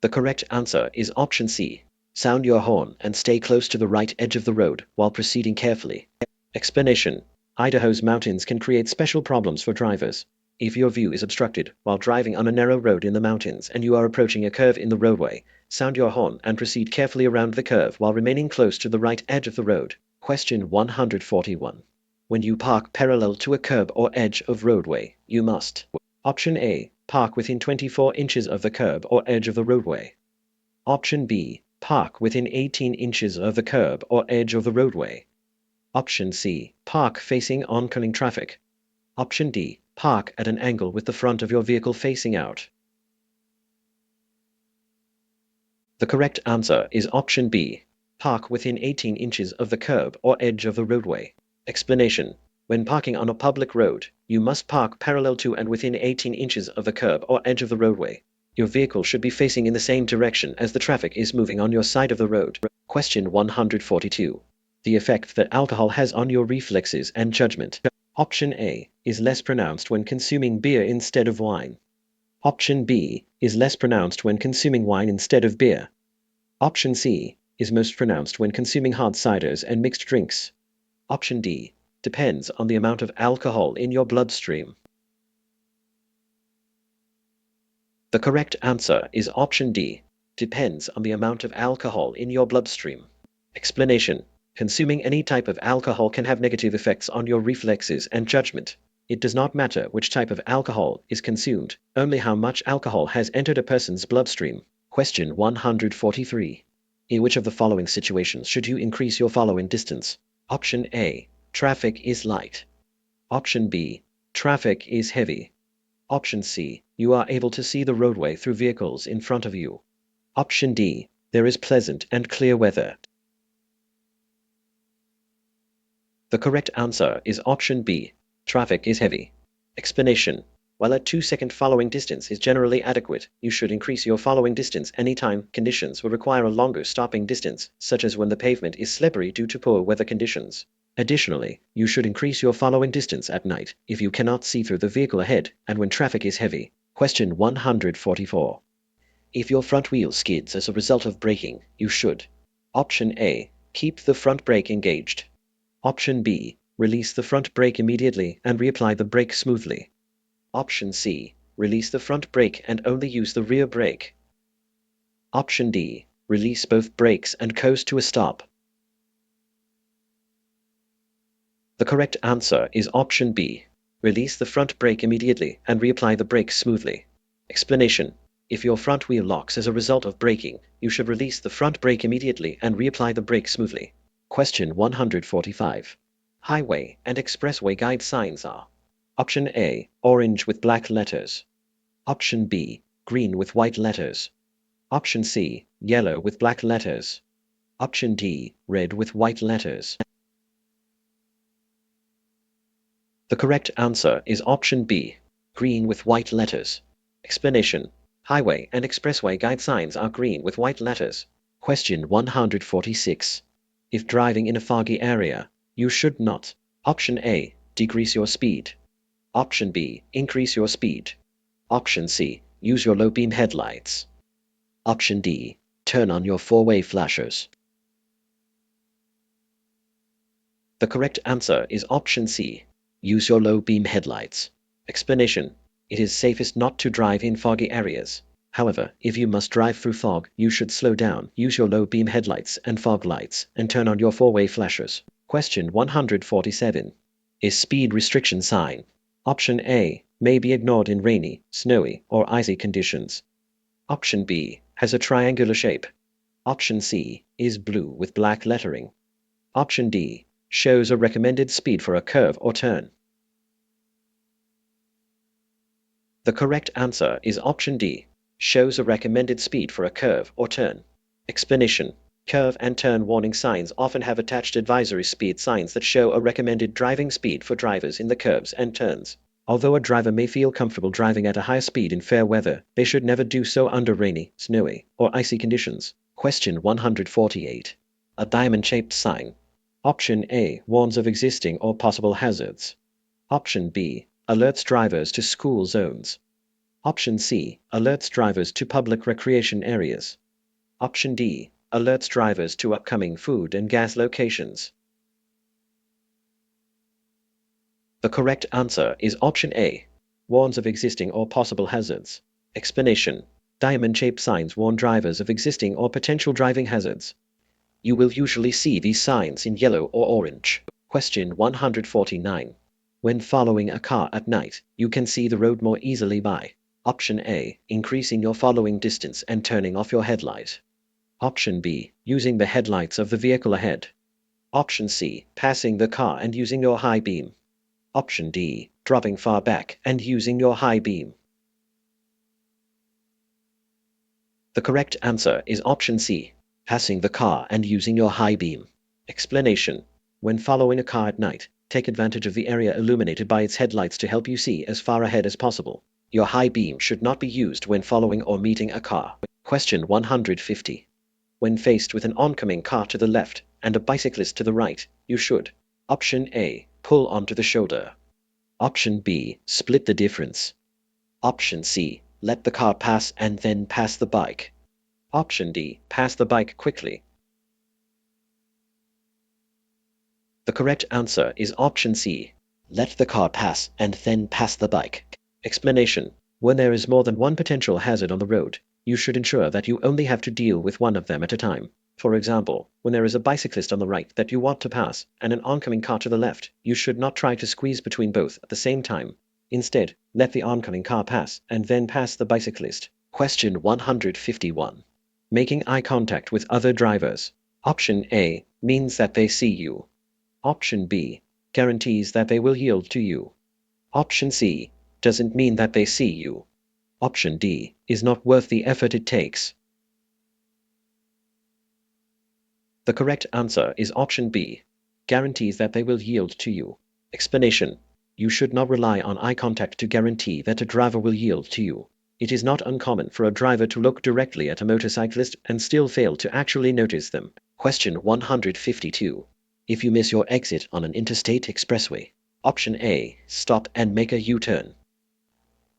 Speaker 1: The correct answer is option C. Sound your horn and stay close to the right edge of the road while proceeding carefully. Explanation: Idaho's mountains can create special problems for drivers. If your view is obstructed while driving on a narrow road in the mountains and you are approaching a curve in the roadway, sound your horn and proceed carefully around the curve while remaining close to the right edge of the road. Question 141. When you park parallel to a curb or edge of roadway, you must: Option A, park within 24 inches of the curb or edge of the roadway. Option B, park within 18 inches of the curb or edge of the roadway. Option C, park facing oncoming traffic. Option D, park at an angle with the front of your vehicle facing out. The correct answer is option B, park within 18 inches of the curb or edge of the roadway. Explanation: when parking on a public road, you must park parallel to and within 18 inches of the curb or edge of the roadway. Your vehicle should be facing in the same direction as the traffic is moving on your side of the road. Question 142. The effect that alcohol has on your reflexes and judgment. Option A is less pronounced when consuming beer instead of wine. Option B is less pronounced when consuming wine instead of beer. Option C is most pronounced when consuming hard ciders and mixed drinks. Option D depends on the amount of alcohol in your bloodstream. The correct answer is option D, depends on the amount of alcohol in your bloodstream. Explanation: consuming any type of alcohol can have negative effects on your reflexes and judgment. It does not matter which type of alcohol is consumed, only how much alcohol has entered a person's bloodstream. Question 143. In which of the following situations should you increase your following distance? Option A, traffic is light. Option B, traffic is heavy. Option C, you are able to see the roadway through vehicles in front of you. Option D, there is pleasant and clear weather. The correct answer is option B, traffic is heavy. Explanation: while a 2-second following distance is generally adequate, you should increase your following distance anytime conditions will require a longer stopping distance, such as when the pavement is slippery due to poor weather conditions. Additionally, you should increase your following distance at night if you cannot see through the vehicle ahead and when traffic is heavy. Question 144. If your front wheel skids as a result of braking, you should: Option A, keep the front brake engaged. Option B, release the front brake immediately and reapply the brake smoothly. Option C, release the front brake and only use the rear brake. Option D, release both brakes and coast to a stop. The correct answer is option B, release the front brake immediately and reapply the brake smoothly. Explanation: if your front wheel locks as a result of braking, you should release the front brake immediately and reapply the brake smoothly. Question 145. Highway and expressway guide signs are: Option A, orange with black letters. Option B, green with white letters. Option C, yellow with black letters. Option D, red with white letters. The correct answer is option B, green with white letters. Explanation: highway and expressway guide signs are green with white letters. Question 146. If driving in a foggy area, you should not: Option A, decrease your speed. Option B, increase your speed. Option C, use your low beam headlights. Option D, turn on your four-way flashers. The correct answer is option C, use your low beam headlights. Explanation: it is safest not to drive in foggy areas. However, if you must drive through fog, you should slow down, use your low beam headlights and fog lights, and turn on your four-way flashers. Question 147. Is speed restriction sign: Option A, may be ignored in rainy, snowy, or icy conditions. Option B, has a triangular shape. Option C, is blue with black lettering. Option D, shows a recommended speed for a curve or turn. The correct answer is option D. Shows a recommended speed for a curve or turn. Explanation. Curve and turn warning signs often have attached advisory speed signs that show a recommended driving speed for drivers in the curves and turns. Although a driver may feel comfortable driving at a higher speed in fair weather, they should never do so under rainy, snowy, or icy conditions. Question 148. A diamond-shaped sign. Option A warns of existing or possible hazards. Option B alerts drivers to school zones. Option C alerts drivers to public recreation areas. Option D alerts drivers to upcoming food and gas locations. The correct answer is option A. Warns of existing or possible hazards. Explanation. Diamond-shaped signs warn drivers of existing or potential driving hazards. You will usually see these signs in yellow or orange. Question 149. When following a car at night, you can see the road more easily by Option A. Increasing your following distance and turning off your headlight. Option B. Using the headlights of the vehicle ahead. Option C. Passing the car and using your high beam. Option D. Dropping far back and using your high beam. The correct answer is option C. Passing the car and using your high beam. Explanation. When following a car at night, take advantage of the area illuminated by its headlights to help you see as far ahead as possible. Your high beam should not be used when following or meeting a car. Question 150. When faced with an oncoming car to the left and a bicyclist to the right, you should Option A. Pull onto the shoulder. Option B. Split the difference. Option C. Let the car pass and then pass the bike. Option D. Pass the bike quickly. The correct answer is option C. Let the car pass and then pass the bike. Explanation. When there is more than one potential hazard on the road, you should ensure that you only have to deal with one of them at a time. For example, when there is a bicyclist on the right that you want to pass and an oncoming car to the left, you should not try to squeeze between both at the same time. Instead, let the oncoming car pass and then pass the bicyclist. Question 151. Making eye contact with other drivers. Option A means that they see you. Option B guarantees that they will yield to you. Option C doesn't mean that they see you. Option D is not worth the effort it takes. The correct answer is option B, guarantees that they will yield to you. Explanation. You should not rely on eye contact to guarantee that a driver will yield to you. It is not uncommon for a driver to look directly at a motorcyclist and still fail to actually notice them. Question 152. If you miss your exit on an interstate expressway, Option A, stop and make a U-turn.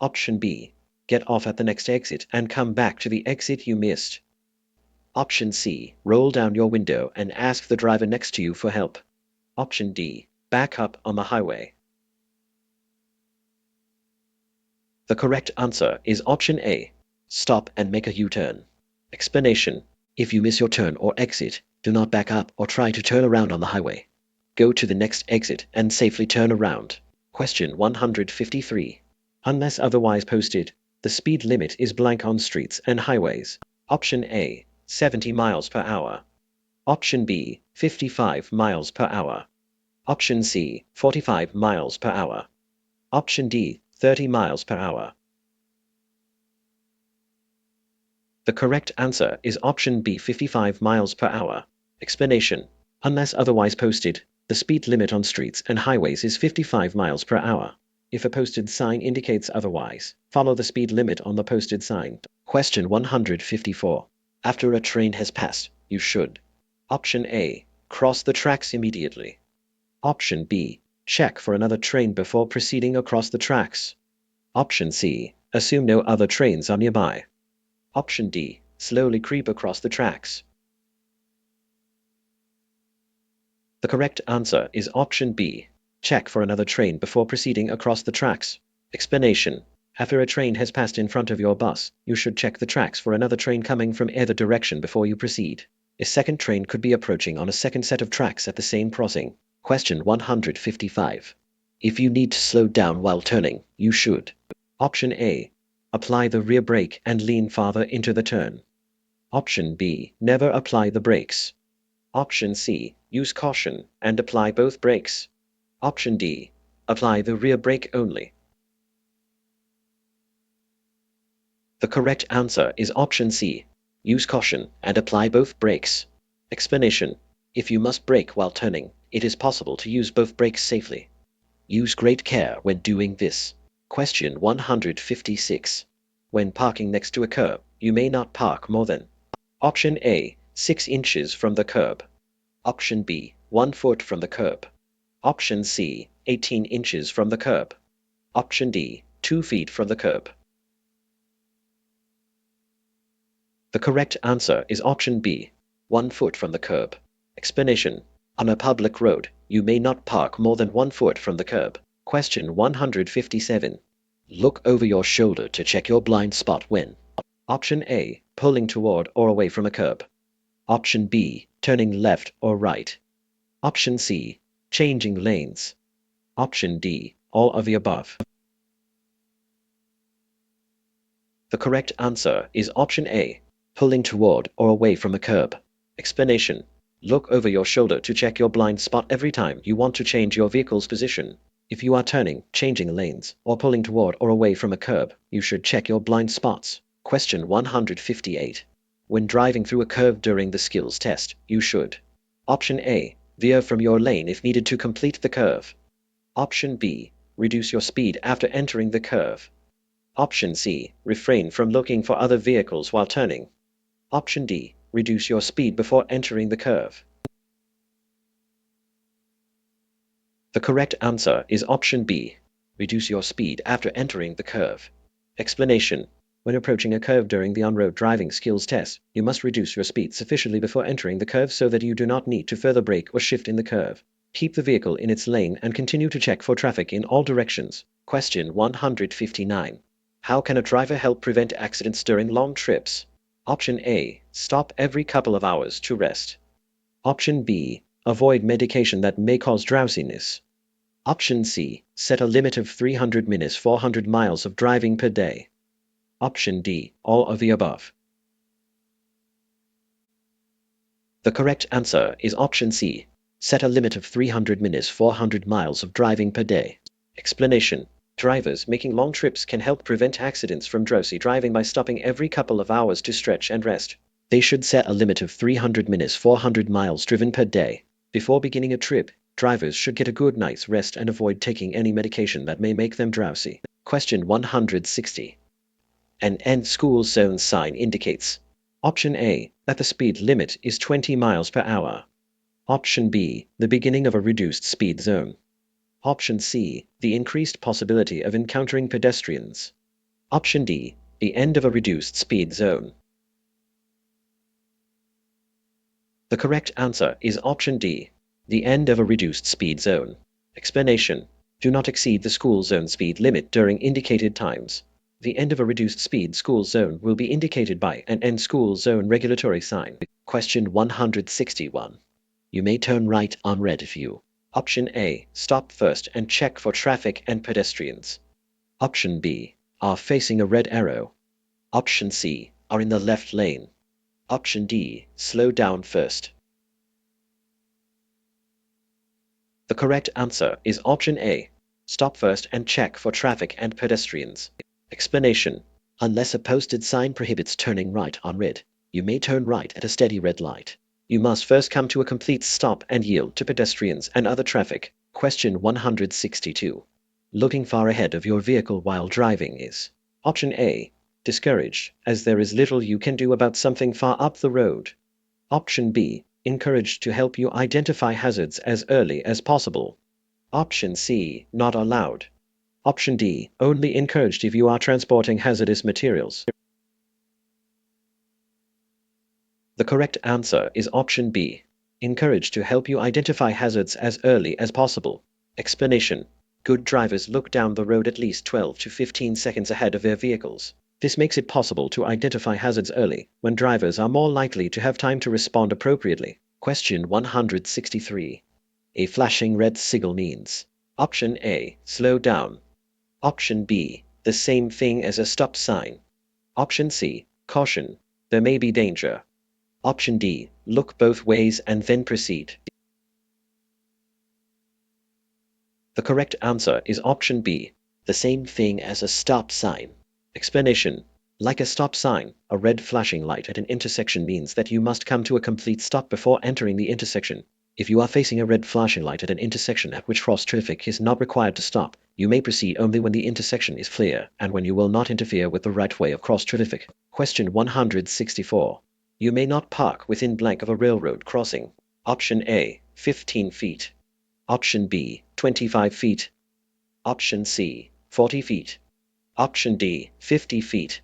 Speaker 1: Option B, get off at the next exit and come back to the exit you missed. Option C, roll down your window and ask the driver next to you for help. Option D, back up on the highway. The correct answer is option A, stop and make a U-turn. Explanation. If you miss your turn or exit, do not back up or try to turn around on the highway. Go to the next exit and safely turn around. Question 153. Unless otherwise posted, the speed limit is blank on streets and highways. Option A, 70 miles per hour. Option B, 55 miles per hour. Option C, 45 miles per hour. Option D, 30 miles per hour. The correct answer is option B, 55 miles per hour. Explanation. Unless otherwise posted, the speed limit on streets and highways is 55 miles per hour. If a posted sign indicates otherwise, follow the speed limit on the posted sign. Question 154. After a train has passed, you should Option A, cross the tracks immediately. Option B, check for another train before proceeding across the tracks. Option C, assume no other trains are nearby. Option D, slowly creep across the tracks. The correct answer is option B, check for another train before proceeding across the tracks. Explanation. After a train has passed in front of your bus, you should check the tracks for another train coming from either direction before you proceed. A second train could be approaching on a second set of tracks at the same crossing. Question 155. If you need to slow down while turning, you should Option A, apply the rear brake and lean farther into the turn. Option B, never apply the brakes. Option C, use caution and apply both brakes. Option D, apply the rear brake only. The correct answer is option C. Use caution and apply both brakes. Explanation. If you must brake while turning, it is possible to use both brakes safely. Use great care when doing this. Question 156. When parking next to a curb, you may not park more than Option A, 6 inches from the curb. Option B, 1 foot from the curb. Option C, 18 inches from the curb. Option D, 2 feet from the curb. The correct answer is option B, 1 foot from the curb. Explanation. On a public road, you may not park more than 1 foot from the curb. Question 157. Look over your shoulder to check your blind spot when Option A, pulling toward or away from a curb. Option B, turning left or right. Option C, changing lanes. Option D, all of the above. The correct answer is option A, pulling toward or away from a curb. Explanation. Look over your shoulder to check your blind spot every time you want to change your vehicle's position. If you are turning, changing lanes, or pulling toward or away from a curb, you should check your blind spots. Question 158. When driving through a curve during the skills test, you should Option A, veer from your lane if needed to complete the curve. Option B, reduce your speed after entering the curve. Option C, refrain from looking for other vehicles while turning. Option D, reduce your speed before entering the curve. The correct answer is option B, reduce your speed after entering the curve. Explanation. When approaching a curve during the on-road driving skills test, you must reduce your speed sufficiently before entering the curve so that you do not need to further brake or shift in the curve. Keep the vehicle in its lane and continue to check for traffic in all directions. Question 159. How can a driver help prevent accidents during long trips? Option A, stop every couple of hours to rest. Option B, avoid medication that may cause drowsiness. Option C, set a limit of 300 minutes 400 miles of driving per day. Option D, all of the above. The correct answer is option C, set a limit of 300 minutes 400 miles of driving per day. Explanation. Drivers making long trips can help prevent accidents from drowsy driving by stopping every couple of hours to stretch and rest. They should set a limit of 300 minutes 400 miles driven per day. Before beginning a trip, drivers should get a good night's rest and avoid taking any medication that may make them drowsy. Question 160. An end school zone sign indicates Option A, that the speed limit is 20 miles per hour. Option B, the beginning of a reduced speed zone. Option C, the increased possibility of encountering pedestrians. Option D, the end of a reduced speed zone. The correct answer is option D, the end of a reduced speed zone. Explanation. Do not exceed the school zone speed limit during indicated times. The end of a reduced speed school zone will be indicated by an end school zone regulatory sign. Question 161. You may turn right on red if you Option A, stop first and check for traffic and pedestrians. Option B, are facing a red arrow. Option C, are in the left lane. Option D, slow down first. The correct answer is option A, stop first and check for traffic and pedestrians. Explanation. Unless a posted sign prohibits turning right on red, you may turn right at a steady red light. You must first come to a complete stop and yield to pedestrians and other traffic. Question 162. Looking far ahead of your vehicle while driving is Option A, discouraged, as there is little you can do about something far up the road. Option B, encouraged to help you identify hazards as early as possible. Option C, not allowed. Option D, only encouraged if you are transporting hazardous materials. The correct answer is option B, encouraged to help you identify hazards as early as possible. Explanation. Good drivers look down the road at least 12 to 15 seconds ahead of their vehicles. This makes it possible to identify hazards early, when drivers are more likely to have time to respond appropriately. Question 163. A flashing red signal means Option A, slow down. Option B, the same thing as a stop sign. Option C, caution, there may be danger. Option D, look both ways and then proceed. The correct answer is option B, the same thing as a stop sign. Explanation. Like a stop sign, a red flashing light at an intersection means that you must come to a complete stop before entering the intersection. If you are facing a red flashing light at an intersection at which cross traffic is not required to stop, you may proceed only when the intersection is clear and when you will not interfere with the right way of cross traffic. Question 164. You may not park within blank of a railroad crossing. Option A, 15 feet. Option B, 25 feet. Option C, 40 feet. Option D, 50 feet.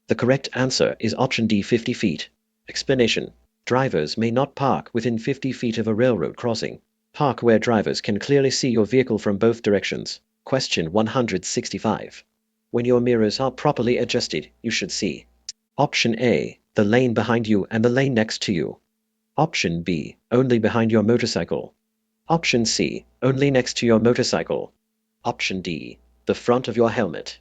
Speaker 1: The correct answer is option D, 50 feet. Explanation. Drivers may not park within 50 feet of a railroad crossing. Park where drivers can clearly see your vehicle from both directions. Question 165. When your mirrors are properly adjusted, you should see. Option A, the lane behind you and the lane next to you. Option B, only behind your motorcycle. Option C, only next to your motorcycle. Option D, the front of your helmet.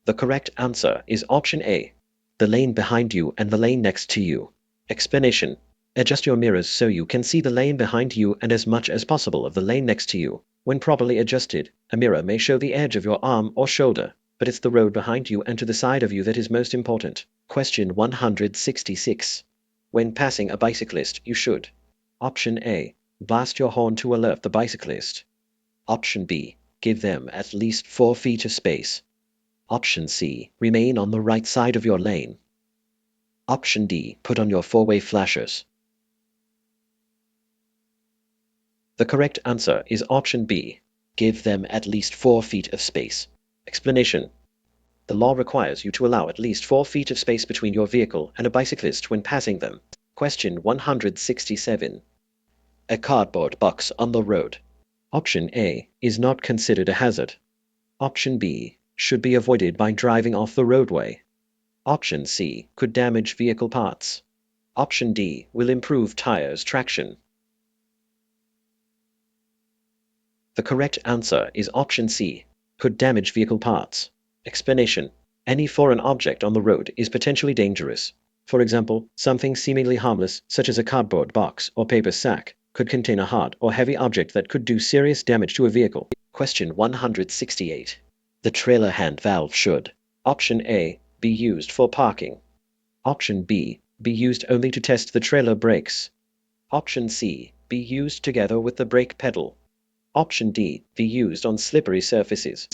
Speaker 1: The correct answer is option A, the lane behind you and the lane next to you. Explanation. Adjust your mirrors so you can see the lane behind you and as much as possible of the lane next to you. When properly adjusted, a mirror may show the edge of your arm or shoulder, but it's the road behind you and to the side of you that is most important. Question 166. When passing a bicyclist, you should. Option A, blast your horn to alert the bicyclist. Option B, give them at least 4 feet of space. Option C, remain on the right side of your lane. Option D, put on your four-way flashers. The correct answer is option B, give them at least 4 feet of space. Explanation. The law requires you to allow at least 4 feet of space between your vehicle and a bicyclist when passing them. Question 167. A cardboard box on the road. Option A is not considered a hazard. Option B should be avoided by driving off the roadway. Option C could damage vehicle parts. Option D will improve tires' traction. The correct answer is option C, could damage vehicle parts. Explanation. Any foreign object on the road is potentially dangerous. For example, something seemingly harmless, such as a cardboard box or paper sack, could contain a hard or heavy object that could do serious damage to a vehicle. Question 168. The trailer hand valve should. Option A, be used for parking. Option B, be used only to test the trailer brakes. Option C, be used together with the brake pedal. Option D, be used on slippery surfaces.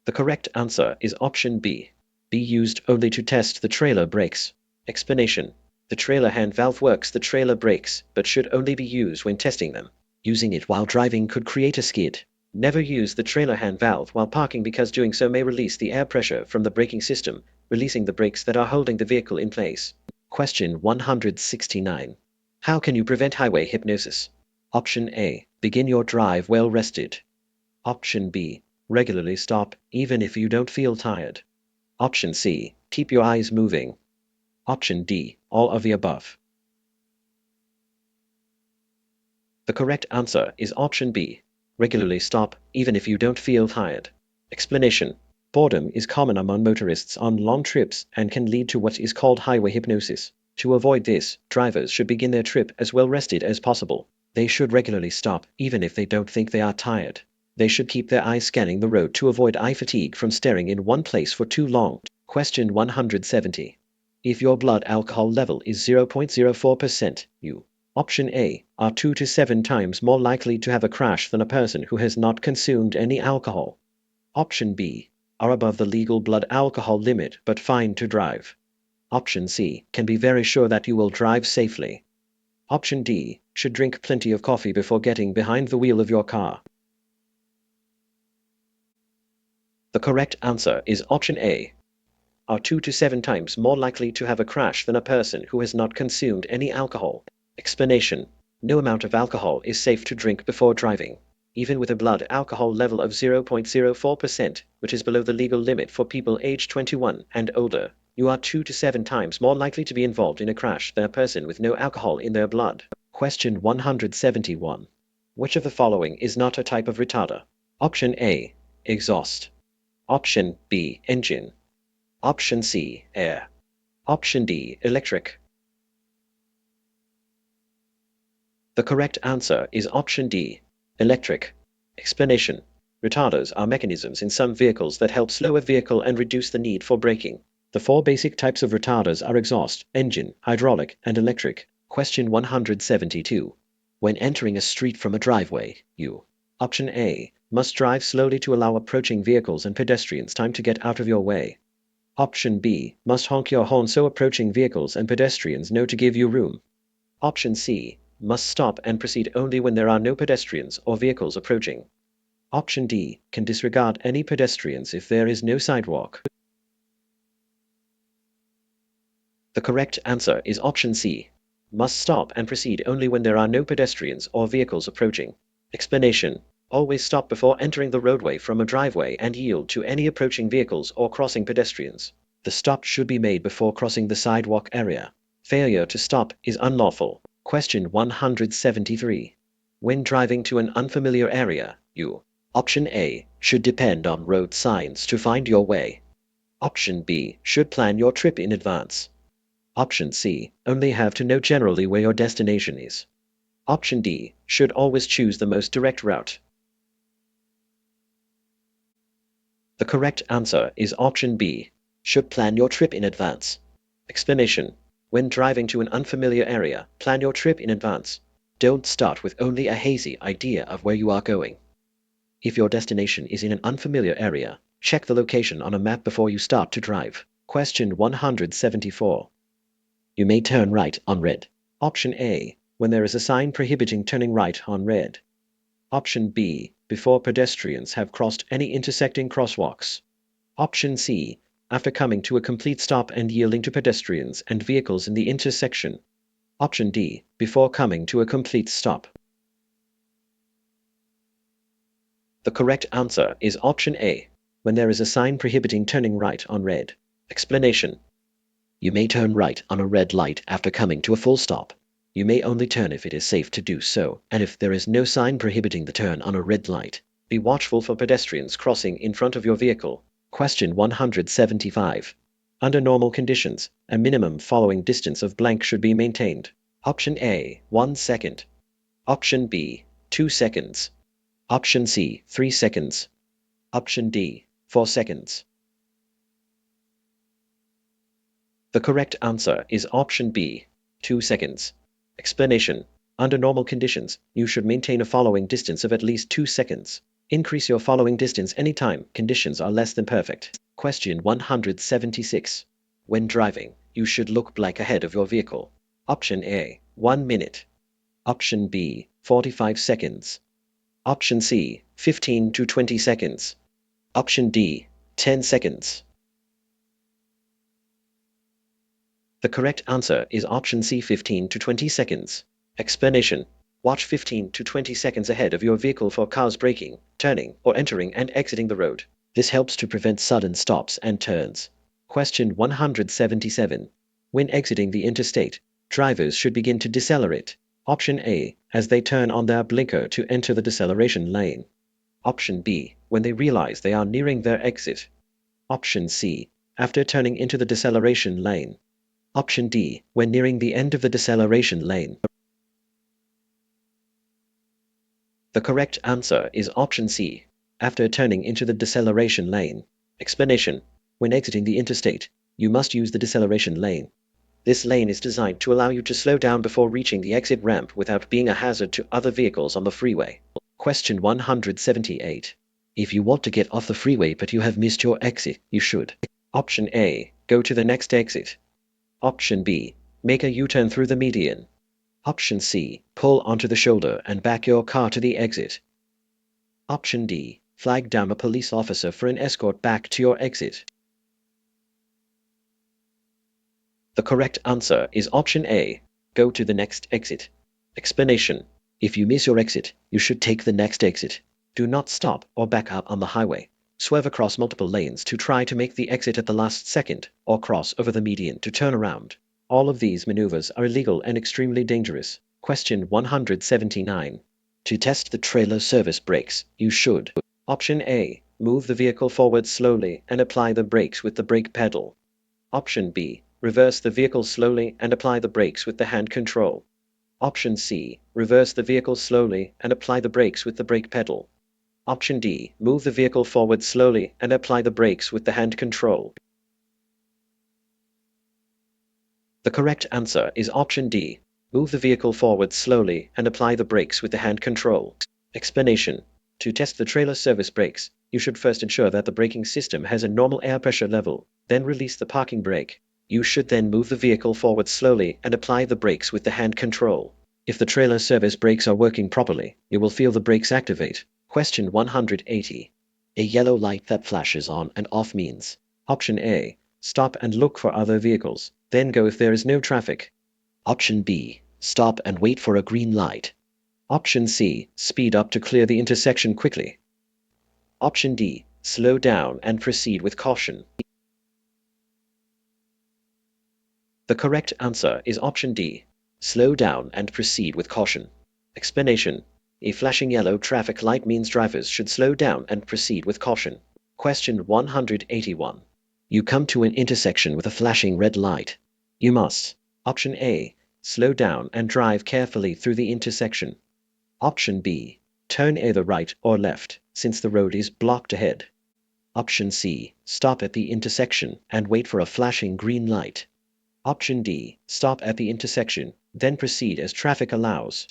Speaker 1: The correct answer is option B, be used only to test the trailer brakes. Explanation. The trailer hand valve works the trailer brakes, but should only be used when testing them. Using it while driving could create a skid. Never use the trailer hand valve while parking because doing so may release the air pressure from the braking system, releasing the brakes that are holding the vehicle in place. Question 169. How can you prevent highway hypnosis? Option A, begin your drive well rested. Option B, regularly stop even if you don't feel tired. Option C, keep your eyes moving. Option D, all of the above. The correct answer is option B, regularly stop even if you don't feel tired. Explanation. Boredom is common among motorists on long trips and can lead to what is called highway hypnosis. To avoid this, drivers should begin their trip as well rested as possible. They should regularly stop even if they don't think they are tired. They should keep their eyes scanning the road to avoid eye fatigue from staring in one place for too long. Question 170. If your blood alcohol level is 0.04%, you Option A, are 2 to 7 times more likely to have a crash than a person who has not consumed any alcohol. Option B, are above the legal blood alcohol limit but fine to drive. Option C, can be very sure that you will drive safely. Option D, should drink plenty of coffee before getting behind the wheel of your car. The correct answer is option A, are 2 to 7 times more likely to have a crash than a person who has not consumed any alcohol. Explanation. No amount of alcohol is safe to drink before driving. Even with a blood alcohol level of 0.04%, which is below the legal limit for people aged 21 and older, you are 2 to 7 times more likely to be involved in a crash than a person with no alcohol in their blood. Question 171. Which of the following is not a type of retarder? Option A, exhaust. Option B, engine. Option C, air. Option D, electric. The correct answer is option D, electric. Explanation. Retarders are mechanisms in some vehicles that help slow a vehicle and reduce the need for braking. The four basic types of retarders are exhaust, engine, hydraulic, and electric. Question 172. When entering a street from a driveway, you option A, must drive slowly to allow approaching vehicles and pedestrians time to get out of your way. Option B, must honk your horn so approaching vehicles and pedestrians know to give you room. Option C, must stop and proceed only when there are no pedestrians or vehicles approaching. Option D, can disregard any pedestrians if there is no sidewalk. The correct answer is option C, must stop and proceed only when there are no pedestrians or vehicles approaching. Explanation. Always stop before entering the roadway from a driveway and yield to any approaching vehicles or crossing pedestrians. The stop should be made before crossing the sidewalk area. Failure to stop is unlawful. Question 173. When driving to an unfamiliar area, you option A, should depend on road signs to find your way. Option B, should plan your trip in advance. Option C, only have to know generally where your destination is. Option D, should always choose the most direct route. The correct answer is option B, should plan your trip in advance. Explanation. When driving to an unfamiliar area, plan your trip in advance. Don't start with only a hazy idea of where you are going. If your destination is in an unfamiliar area, check the location on a map before you start to drive. Question 174. You may turn right on red. Option A, when there is a sign prohibiting turning right on red. Option B, before pedestrians have crossed any intersecting crosswalks. Option C, after coming to a complete stop and yielding to pedestrians and vehicles in the intersection. Option D, before coming to a complete stop. The correct answer is option A, when there is a sign prohibiting turning right on red. Explanation. You may turn right on a red light after coming to a full stop. You may only turn if it is safe to do so, and if there is no sign prohibiting the turn on a red light. Be watchful for pedestrians crossing in front of your vehicle. Question 175. Under normal conditions, a minimum following distance of blank should be maintained. Option A, 1 second. Option B, 2 seconds. Option C, 3 seconds. Option D, 4 seconds. The correct answer is option B, 2 seconds. Explanation. Under normal conditions, you should maintain a following distance of at least 2 seconds. Increase your following distance anytime conditions are less than perfect. Question 176. When driving, you should look blank ahead of your vehicle. Option A, 1 minute. Option B, 45 seconds. Option C, 15 to 20 seconds. Option D, 10 seconds. The correct answer is option C, 15 to 20 seconds. Explanation. Watch 15 to 20 seconds ahead of your vehicle for cars braking, turning, or entering and exiting the road. This helps to prevent sudden stops and turns. Question 177. When exiting the interstate, drivers should begin to decelerate. Option A, as they turn on their blinker to enter the deceleration lane. Option B, when they realize they are nearing their exit. Option C, after turning into the deceleration lane. Option D, when nearing the end of the deceleration lane. The correct answer is option C, after turning into the deceleration lane. Explanation. When exiting the interstate, you must use the deceleration lane. This lane is designed to allow you to slow down before reaching the exit ramp without being a hazard to other vehicles on the freeway. Question 178. If you want to get off the freeway but you have missed your exit, you should. Option A, go to the next exit. Option B, make a U-turn through the median. Option C, pull onto the shoulder and back your car to the exit. Option D, flag down a police officer for an escort back to your exit. The correct answer is option A, go to the next exit. Explanation. If you miss your exit, you should take the next exit. Do not stop or back up on the highway. Swerve across multiple lanes to try to make the exit at the last second, or cross over the median to turn around. All of these maneuvers are illegal and extremely dangerous. Question 179. To test the trailer service brakes, you should. Option A, move the vehicle forward slowly and apply the brakes with the brake pedal. Option B, reverse the vehicle slowly and apply the brakes with the hand control. Option C. Reverse the vehicle slowly and apply the brakes with the brake pedal. Option D. Move the vehicle forward slowly and apply the brakes with the hand control. The correct answer is option D. Move the vehicle forward slowly and apply the brakes with the hand control. Explanation. To test the trailer service brakes, you should first ensure that the braking system has a normal air pressure level, then release the parking brake. You should then move the vehicle forward slowly and apply the brakes with the hand control. If the trailer service brakes are working properly, you will feel the brakes activate. Question 180. A yellow light that flashes on and off means: Option A. Stop and look for other vehicles, then go if there is no traffic. Option B. Stop and wait for a green light. Option C. Speed up to clear the intersection quickly. Option D. Slow down and proceed with caution. The correct answer is option D. Slow down and proceed with caution. Explanation. A flashing yellow traffic light means drivers should slow down and proceed with caution. Question 181. You come to an intersection with a flashing red light. You must: Option A. Slow down and drive carefully through the intersection. Option B. Turn either right or left, since the road is blocked ahead. Option C. Stop at the intersection and wait for a flashing green light. Option D. Stop at the intersection, then proceed as traffic allows.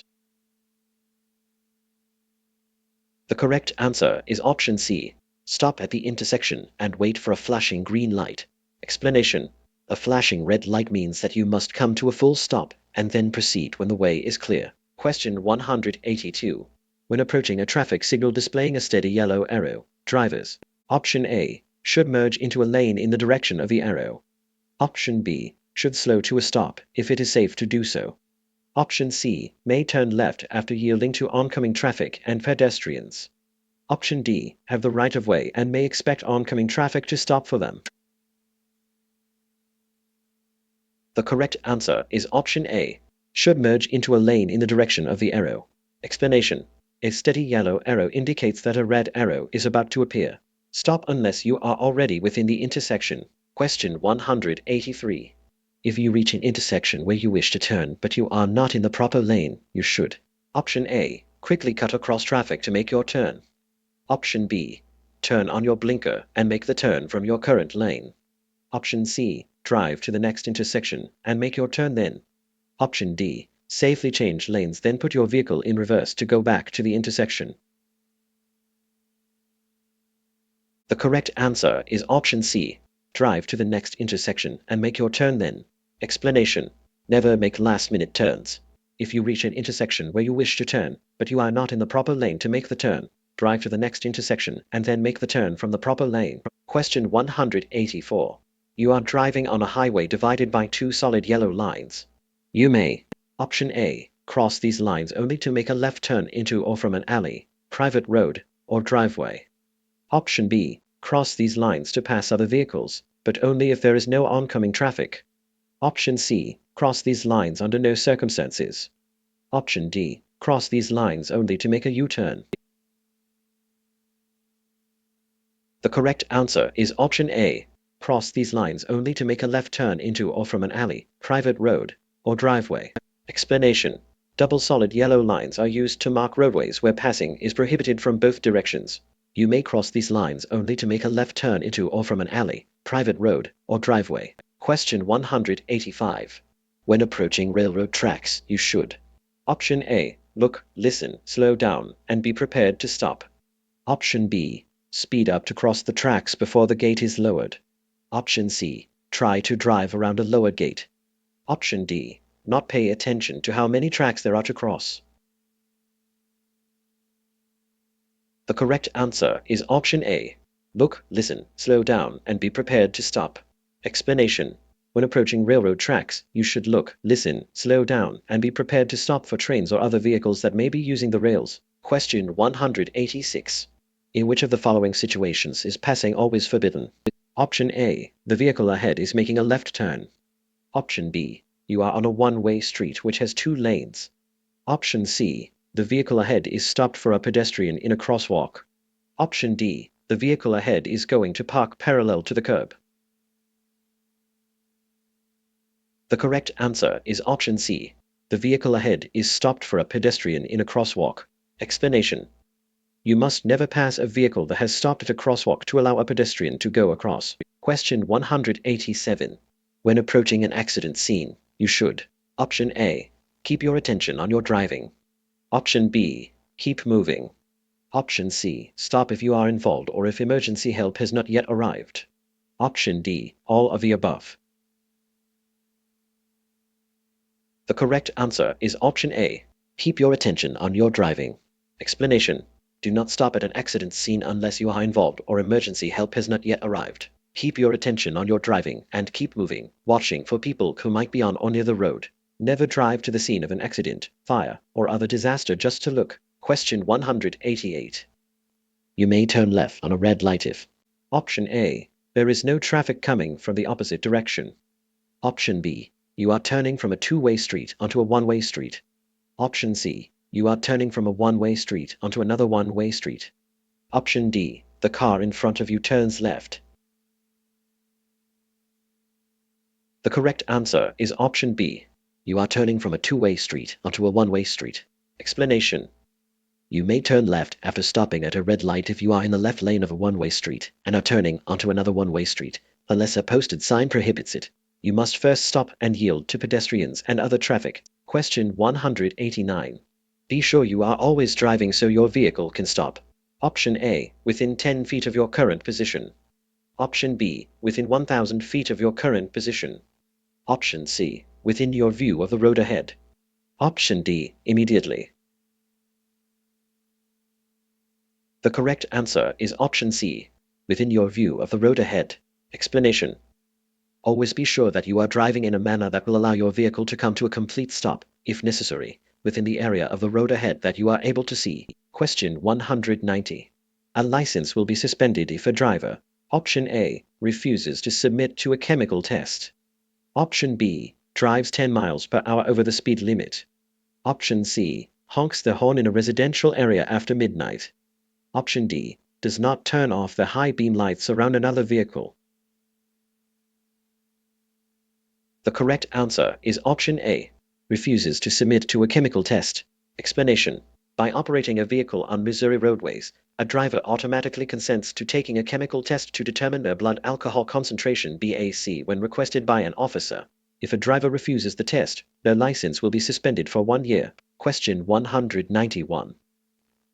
Speaker 1: The correct answer is option C. Stop at the intersection and wait for a flashing green light. Explanation. A flashing red light means that you must come to a full stop and then proceed when the way is clear. Question 182. When approaching a traffic signal displaying a steady yellow arrow, drivers: Option A. Should merge into a lane in the direction of the arrow. Option B. Should slow to a stop if it is safe to do so. Option C. May turn left after yielding to oncoming traffic and pedestrians. Option D. Have the right of way and may expect oncoming traffic to stop for them. The correct answer is option A. Should merge into a lane in the direction of the arrow. Explanation. A steady yellow arrow indicates that a red arrow is about to appear. Stop unless you are already within the intersection. Question 183. If you reach an intersection where you wish to turn but you are not in the proper lane, you should: Option A. Quickly cut across traffic to make your turn. Option B. Turn on your blinker and make the turn from your current lane. Option C. Drive to the next intersection and make your turn then. Option D. Safely change lanes then put your vehicle in reverse to go back to the intersection. The correct answer is option C. Drive to the next intersection and make your turn then. Explanation. Never make last-minute turns. If you reach an intersection where you wish to turn, but you are not in the proper lane to make the turn, drive to the next intersection and then make the turn from the proper lane. Question 184. You are driving on a highway divided by two solid yellow lines. You may: Option A. Cross these lines only to make a left turn into or from an alley, private road, or driveway. Option B. Cross these lines to pass other vehicles, but only if there is no oncoming traffic. Option C. Cross these lines under no circumstances. Option D. Cross these lines only to make a U-turn. The correct answer is option A. Cross these lines only to make a left turn into or from an alley, private road, or driveway. Explanation. Double solid yellow lines are used to mark roadways where passing is prohibited from both directions. You may cross these lines only to make a left turn into or from an alley, private road, or driveway. Question 185. When approaching railroad tracks, you should: Option A. Look, listen, slow down, and be prepared to stop. Option B. Speed up to cross the tracks before the gate is lowered. Option C. Try to drive around a lowered gate. Option D. Not pay attention to how many tracks there are to cross. The correct answer is option A. Look, listen, slow down, and be prepared to stop. Explanation. When approaching railroad tracks, you should look, listen, slow down, and be prepared to stop for trains or other vehicles that may be using the rails. Question 186. In which of the following situations is passing always forbidden? Option A. The vehicle ahead is making a left turn. Option B. You are on a one-way street which has two lanes. Option C. The vehicle ahead is stopped for a pedestrian in a crosswalk. Option D. The vehicle ahead is going to park parallel to the curb. The correct answer is option C. The vehicle ahead is stopped for a pedestrian in a crosswalk. Explanation. You must never pass a vehicle that has stopped at a crosswalk to allow a pedestrian to go across. Question 187. When approaching an accident scene, you should: Option A. Keep your attention on your driving. Option B. Keep moving. Option C. Stop if you are involved or if emergency help has not yet arrived. Option D. All of the above. The correct answer is option A. Keep your attention on your driving. Explanation. Do not stop at an accident scene unless you are involved or emergency help has not yet arrived. Keep your attention on your driving and keep moving, watching for people who might be on or near the road. Never drive to the scene of an accident, fire, or other disaster just to look. Question 188. You may turn left on a red light if: Option A. There is no traffic coming from the opposite direction. Option B. You are turning from a two-way street onto a one-way street. Option C. You are turning from a one-way street onto another one-way street. Option D. The car in front of you turns left. The correct answer is option B. You are turning from a two-way street onto a one-way street. Explanation. You may turn left after stopping at a red light if you are in the left lane of a one-way street and are turning onto another one-way street, unless a posted sign prohibits it. You must first stop and yield to pedestrians and other traffic. Question 189. Be sure you are always driving so your vehicle can stop. Option A. Within 10 feet of your current position. Option B. Within 1,000 feet of your current position. Option C. Within your view of the road ahead. Option D. Immediately. The correct answer is option C. Within your view of the road ahead. Explanation. Always be sure that you are driving in a manner that will allow your vehicle to come to a complete stop, if necessary, within the area of the road ahead that you are able to see. Question 190. A license will be suspended if a driver: Option A. Refuses to submit to a chemical test. Option B. Drives 10 miles per hour over the speed limit. Option C. Honks the horn in a residential area after midnight. Option D. Does not turn off the high beam lights around another vehicle. The correct answer is option A. Refuses to submit to a chemical test. Explanation. By operating a vehicle on Missouri roadways, a driver automatically consents to taking a chemical test to determine their blood alcohol concentration (BAC) when requested by an officer. If a driver refuses the test, their license will be suspended for 1 year. Question 191.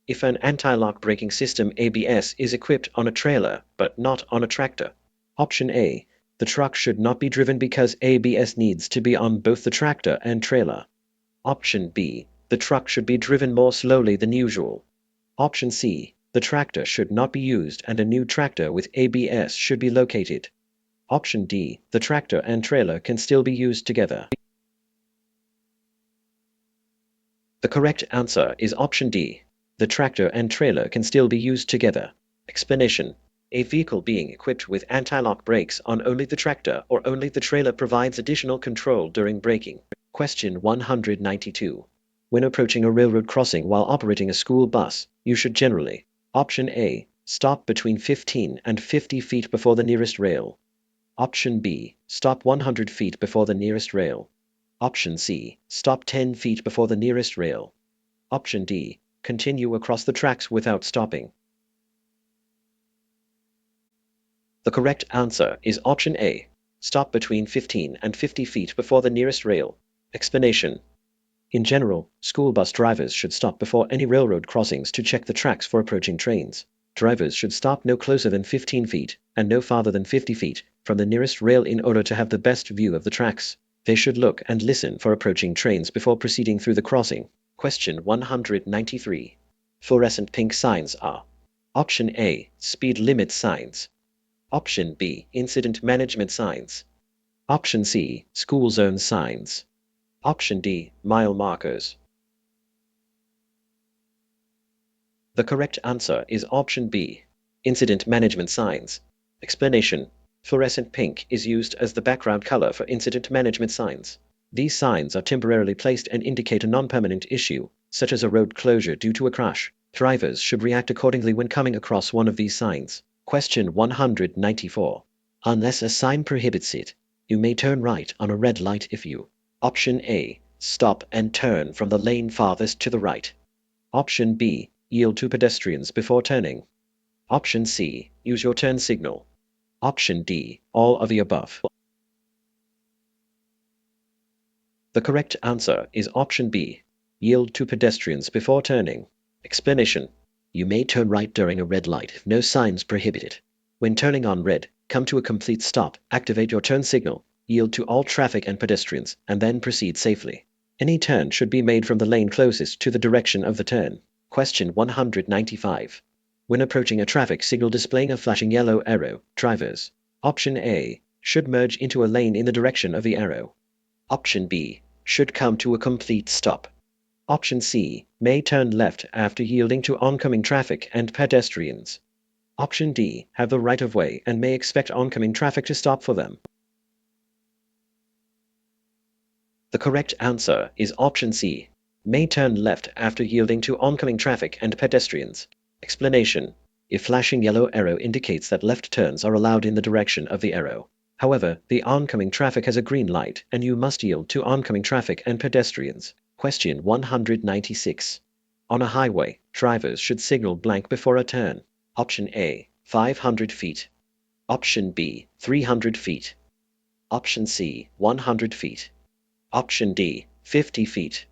Speaker 1: If an anti-lock braking system ABS is equipped on a trailer but not on a tractor. Option A. The truck should not be driven because ABS needs to be on both the tractor and trailer. Option B. The truck should be driven more slowly than usual. Option C. The tractor should not be used and a new tractor with ABS should be located. Option D. The tractor and trailer can still be used together. The correct answer is option D. The tractor and trailer can still be used together. Explanation. A vehicle being equipped with anti-lock brakes on only the tractor or only the trailer provides additional control during braking. Question 192. When approaching a railroad crossing while operating a school bus, you should generally: Option A. Stop between 15 and 50 feet before the nearest rail. Option B. Stop 100 feet before the nearest rail. Option C. Stop 10 feet before the nearest rail. Option D. Continue across the tracks without stopping. The correct answer is option A. Stop between 15 and 50 feet before the nearest rail. Explanation. In general, school bus drivers should stop before any railroad crossings to check the tracks for approaching trains. Drivers should stop no closer than 15 feet and no farther than 50 feet from the nearest rail in order to have the best view of the tracks. They should look and listen for approaching trains before proceeding through the crossing. Question 193. Fluorescent pink signs are: Option A. Speed limit signs. Option B. Incident management signs. Option C. School zone signs. Option D. Mile markers. The correct answer is option B. Incident management signs. Explanation. Fluorescent pink is used as the background color for incident management signs. These signs are temporarily placed and indicate a non-permanent issue, such as a road closure due to a crash. Drivers should react accordingly when coming across one of these signs. Question 194. Unless a sign prohibits it, you may turn right on a red light if you: Option A. Stop and turn from the lane farthest to the right. Option B. Yield to pedestrians before turning. Option C. Use your turn signal. Option D. All of the above. The correct answer is option B. Yield to pedestrians before turning. Explanation. You may turn right during a red light if no signs prohibit it. When turning on red, come to a complete stop, activate your turn signal, yield to all traffic and pedestrians, and then proceed safely. Any turn should be made from the lane closest to the direction of the turn. Question 195. When approaching a traffic signal displaying a flashing yellow arrow, drivers, option A, should merge into a lane in the direction of the arrow. Option B, should come to a complete stop. Option C, may turn left after yielding to oncoming traffic and pedestrians. Option D, have the right of way and may expect oncoming traffic to stop for them. The correct answer is option C, may turn left after yielding to oncoming traffic and pedestrians. Explanation. A flashing yellow arrow indicates that left turns are allowed in the direction of the arrow. However, the oncoming traffic has a green light and you must yield to oncoming traffic and pedestrians. Question 196. On a highway, drivers should signal blank before a turn. Option A, 500 feet. Option B, 300 feet. Option C, 100 feet. Option D, 50 feet.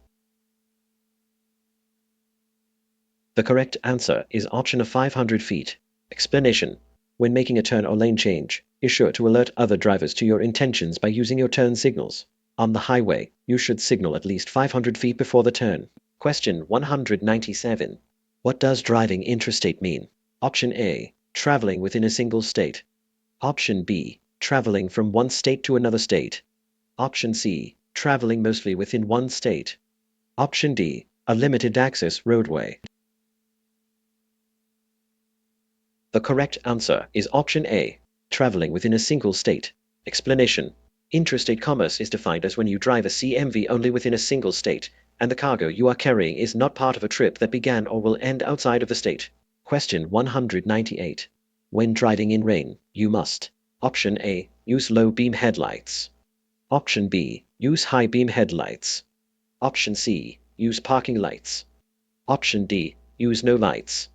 Speaker 1: The correct answer is option of 500 feet. Explanation. When making a turn or lane change, be sure to alert other drivers to your intentions by using your turn signals. On the highway, you should signal at least 500 feet before the turn. Question 197. What does driving intrastate mean? Option A, traveling within a single state. Option B, traveling from one state to another state. Option C, traveling mostly within one state. Option D, a limited access roadway. The correct answer is option A, traveling within a single state. Explanation. Intrastate commerce is defined as when you drive a CMV only within a single state, and the cargo you are carrying is not part of a trip that began or will end outside of the state. Question 198. When driving in rain, you must. Option A, use low beam headlights. Option B, use high beam headlights. Option C, use parking lights. Option D, use no lights.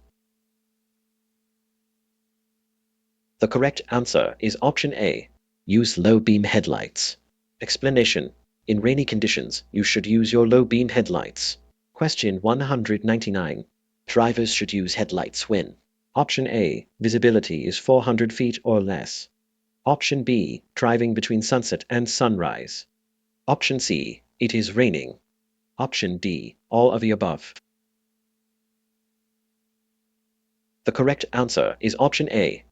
Speaker 1: The correct answer is option A, use low beam headlights. Explanation. In rainy conditions, you should use your low beam headlights. Question 199. Drivers should use headlights when. Option A, visibility is 400 feet or less. Option B, driving between sunset and sunrise. Option C, it is raining. Option D, all of the above. The correct answer is option A.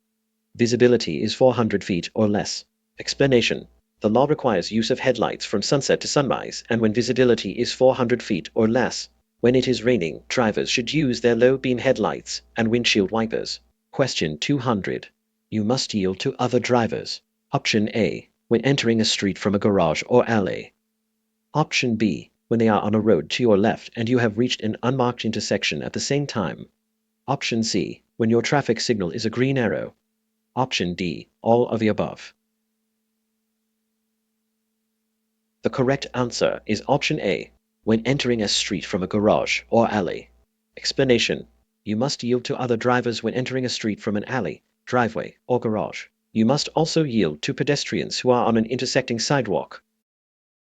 Speaker 1: Visibility is 400 feet or less. Explanation. The law requires use of headlights from sunset to sunrise and when visibility is 400 feet or less. When it is raining, drivers should use their low beam headlights and windshield wipers. Question 200. You must yield to other drivers. Option A, when entering a street from a garage or alley. Option B, when they are on a road to your left and you have reached an unmarked intersection at the same time. Option C, when your traffic signal is a green arrow. Option D, all of the above. The correct answer is option A, when entering a street from a garage or alley. Explanation. You must yield to other drivers when entering a street from an alley, driveway, or garage. You must also yield to pedestrians who are on an intersecting sidewalk.